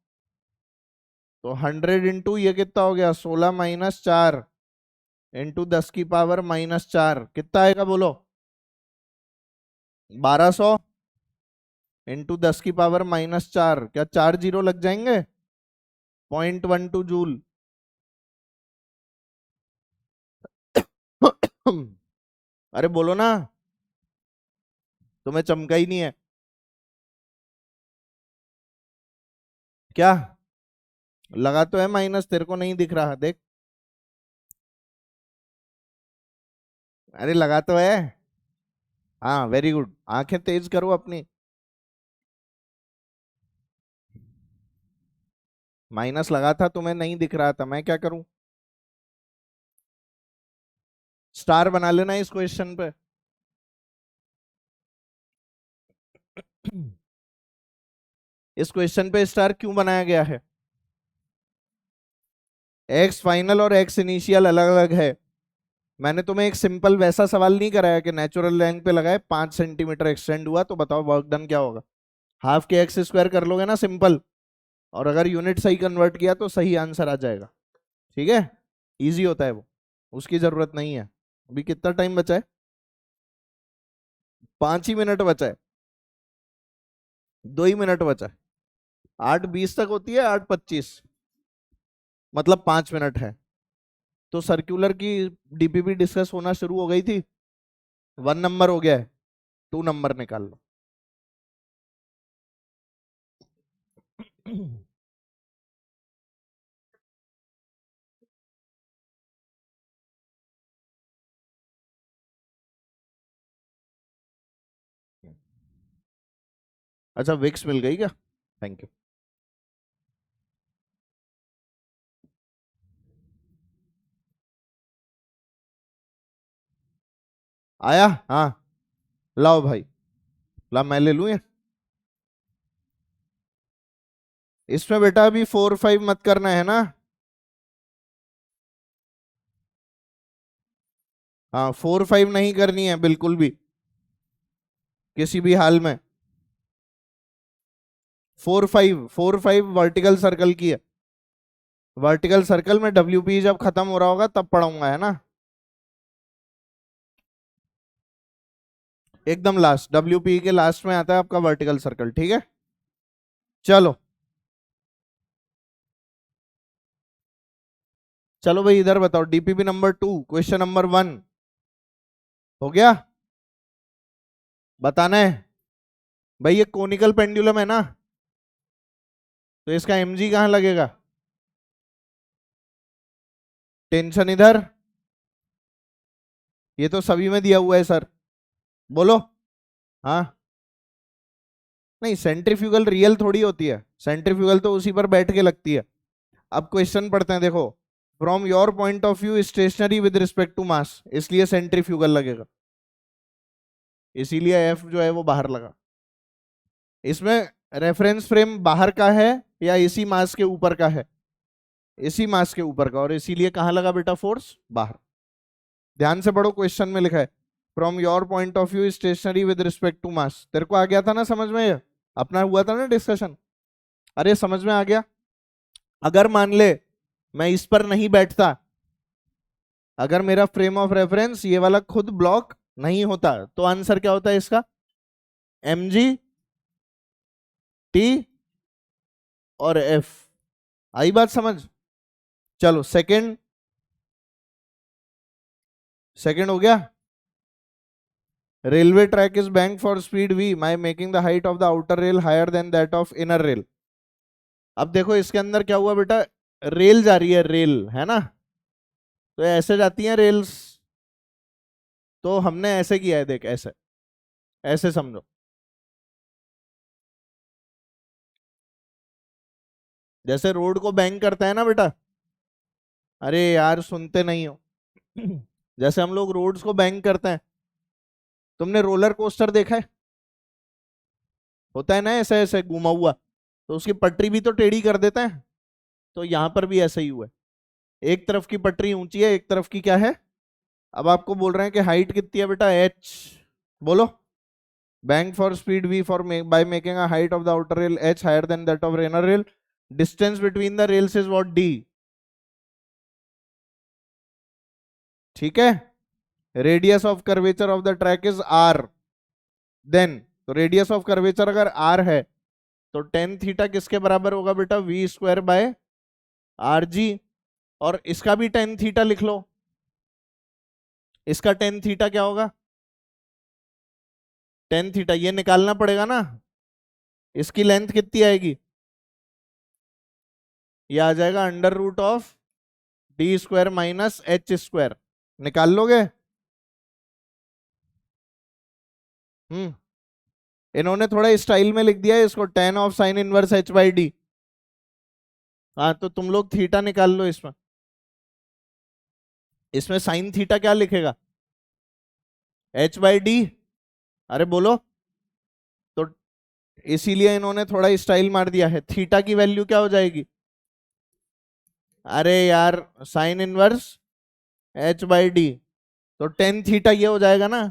A: तो 100 इंटू ये कितना हो गया 16 - 4, इंटू 10 की पावर -4 कितना आएगा बोलो, 1200, इंटू 10 की पावर -4, क्या 4 जीरो लग जाएंगे, 0.12 जूल। अरे बोलो ना, तुम्हें चमका ही नहीं है क्या, लगा तो है माइनस, तेरे को नहीं दिख रहा देख, अरे लगा तो है, हाँ वेरी गुड, आंखें तेज करो अपनी, माइनस लगा था तुम्हें नहीं दिख रहा था, मैं क्या करूं, स्टार बना लेना इस क्वेश्चन पे। इस क्वेश्चन पे स्टार क्यों बनाया गया है? एक्स फाइनल और एक्स इनिशियल अलग अलग है। मैंने तुम्हें एक सिंपल वैसा सवाल नहीं कराया कि नेचुरल लैंथ पे लगाए 5 सेंटीमीटर एक्सटेंड हुआ तो बताओ वर्क डन क्या होगा। हाफ के एक्स स्क्वायर कर लोगे ना सिंपल, और अगर यूनिट सही कन्वर्ट किया तो सही आंसर आ जाएगा। ठीक है, इजी होता है वो, उसकी जरूरत नहीं है। अभी कितना टाइम बचा है? 5 ही मिनट बचा है, 2 ही मिनट बचा है। 8:20 तक होती है, 8:25, मतलब 5 मिनट है। तो सर्कुलर की डीपीपी डिस्कस होना शुरू हो गई थी, 1 नंबर हो गया है, 2 नंबर निकाल लो। अच्छा, विक्स मिल गई क्या? Thank you. आया? हाँ, लाओ भाई, ला मैं ले लूँ ये। इसमें बेटा अभी 4 5 मत करना है ना। हाँ, 4 5 नहीं करनी है बिल्कुल भी, किसी भी हाल में। 4 5 वर्टिकल सर्कल की है। वर्टिकल सर्कल में WP जब खत्म हो रहा होगा तब पढ़ाऊंगा, है ना। एकदम लास्ट, WP के लास्ट में आता है आपका वर्टिकल सर्कल। ठीक है, चलो चलो भाई, इधर बताओ डीपीपी नंबर 2 क्वेश्चन नंबर 1 हो गया? बताना है भाई, ये कोनिकल पेंडुलम है ना, तो इसका mg कहाँ लगेगा? टेंशन इधर, ये तो सभी में दिया हुआ है सर, बोलो। हाँ, नहीं सेंट्रीफ्यूगल रियल थोड़ी होती है, सेंट्रीफ्यूगल तो उसी पर बैठ के लगती है। अब क्वेश्चन पढ़ते हैं, देखो। From your point of view stationary with respect to mass, इसलिए सेंट्रीफ्यूगल लगेगा, इसीलिए एफ जो है वो बाहर लगा। इसमें रेफरेंस फ्रेम बाहर का है या इसी मास के ऊपर का है? इसी मास के ऊपर का, और इसीलिए कहां लगा बेटा फोर्स? बाहर। ध्यान से पढ़ो, क्वेश्चन में लिखा है from your point of view stationary with respect to mass. तेरे को आ गया था ना समझ में? ये अपना हुआ था ना डिस्कशन, अरे समझ में आ गया। अगर मान ले मैं इस पर नहीं बैठता, अगर मेरा फ्रेम ऑफ रेफरेंस ये वाला खुद ब्लॉक नहीं होता, तो आंसर क्या होता है इसका? mg t और f। आई बात समझ? चलो सेकंड, सेकंड हो गया। Railway track is bank for speed v by making the height of the outer rail higher than that of inner rail। अब देखो इसके अंदर क्या हुआ बेटा, रेल जा रही है, रेल है ना, तो ऐसे जाती हैं रेल्स, तो हमने ऐसे किया है, देख ऐसे, ऐसे समझो। जैसे रोड को बैंक करता है ना बेटा, अरे यार सुनते नहीं हो। जैसे हम लोग रोड्स को बैंक करते हैं, तुमने रोलर कोस्टर देखा है? होता है ना ऐसे ऐसे घुमा हुआ, तो उसकी पटरी भी तो टेढ़ी कर देते हैं, तो यहां पर भी ऐसा ही हुआ है। एक तरफ की पटरी ऊंची है, एक तरफ की क्या है? अब आपको बोल रहे हैं कि हाइट कितनी है बेटा? h, बोलो। Bank for speed v for by making a height of the outer rail h higher than that of inner rail, distance between the rails is what? d। ठीक है, radius of curvature of the track is r। Then तो radius of curvature अगर r है, तो tan theta किसके बराबर होगा बेटा? v² bye rg। और इसका भी टेन थीटा लिख लो, इसका टेन थीटा क्या होगा? टेन थीटा ये निकालना पड़ेगा ना, इसकी लेंथ कितनी आएगी? ये आ जाएगा √d² माइनस h²। निकाल लोगे? इन्होंने थोड़ा स्टाइल में लिख दिया है इसको, tan of sine inverse h/d। हाँ, तो तुम लोग थीटा निकाल लो इसमें। इसमें साइन थीटा क्या लिखेगा? H by D. अरे बोलो। तो इसीलिए इन्होंने थोड़ा स्टाइल मार दिया है। थीटा की वैल्यू क्या हो जाएगी? अरे यार, sine inverse H by D, तो टेन थीटा ये हो जाएगा ना।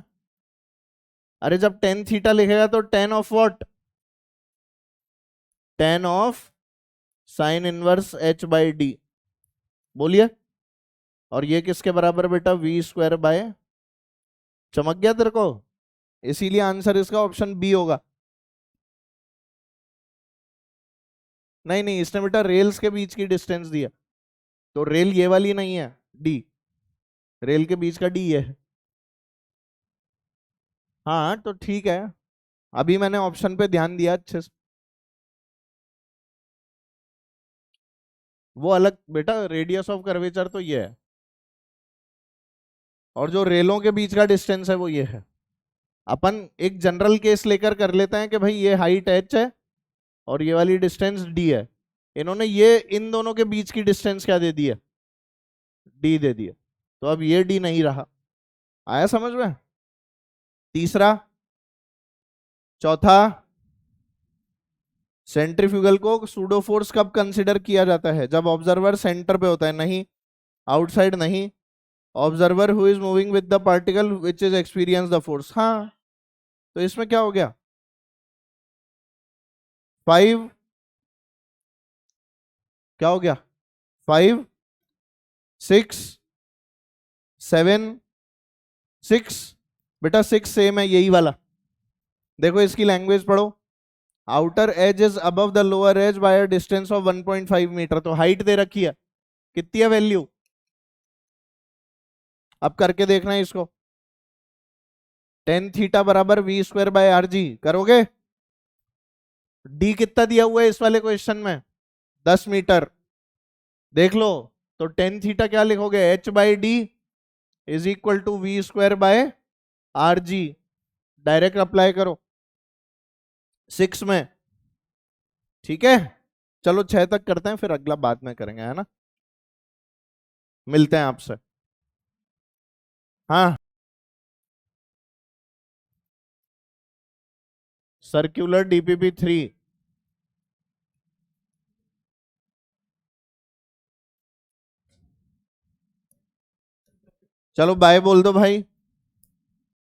A: अरे जब टेन थीटा लिखेगा तो ten of what? Ten of sine inverse H by D. बोलिए। और ये किसके बराबर बेटा? वी स्क्वायर बाय, चमक गया तेरे को? इसीलिए आंसर इसका ऑप्शन बी होगा। नहीं नहीं, इसने बेटा रेल्स के बीच की डिस्टेंस दिया, तो रेल ये वाली नहीं है डी, रेल के बीच का डी है। हाँ तो ठीक है, अभी मैंने ऑप्शन पे ध्यान दिया अच्छे से। वो अलग बेटा, रेडियस ऑफ कर्वेचर तो ये है, और जो रेलों के बीच का डिस्टेंस है वो ये है। अपन एक जनरल केस लेकर कर लेते हैं कि भाई ये हाइट एच है और ये वाली डिस्टेंस डी है। इन्होंने ये इन दोनों के बीच की डिस्टेंस क्या दे दी है? डी दे दी है। तो अब ये डी नहीं रहा। आया समझ में? तीसरा। चौथा, सेंट्रीफ्यूगल को सूडो फोर्स कब कंसिडर किया जाता है? जब ऑब्जर्वर सेंटर पे होता है। नहीं, आउटसाइड नहीं, observer who is moving with the particle which is experience the force. हाँ, तो इसमें क्या हो गया? 5, क्या हो गया? 5, 6, 7, 6। बेटा 6 सेम है, यही वाला। देखो इसकी लैंग्वेज पढ़ो। Outer edge is above the lower edge by a distance of 1.5 meter. तो हाइट दे रखी है, कितनी है वैल्यू? अब करके देखना है इसको। टेन थीटा बराबर V square by R G करोगे। डी कितना दिया हुआ है इस वाले क्वेश्चन में? 10 मीटर। देख लो। तो टेन थीटा क्या लिखोगे? H by D is equal to V square by R G. Direct apply करो 6 में। ठीक है, चलो 6 तक करते हैं, फिर अगला बाद में करेंगे, है ना। मिलते हैं आपसे। हाँ, सर्क्यूलर डीपीपी 3। चलो बाय बोल दो भाई।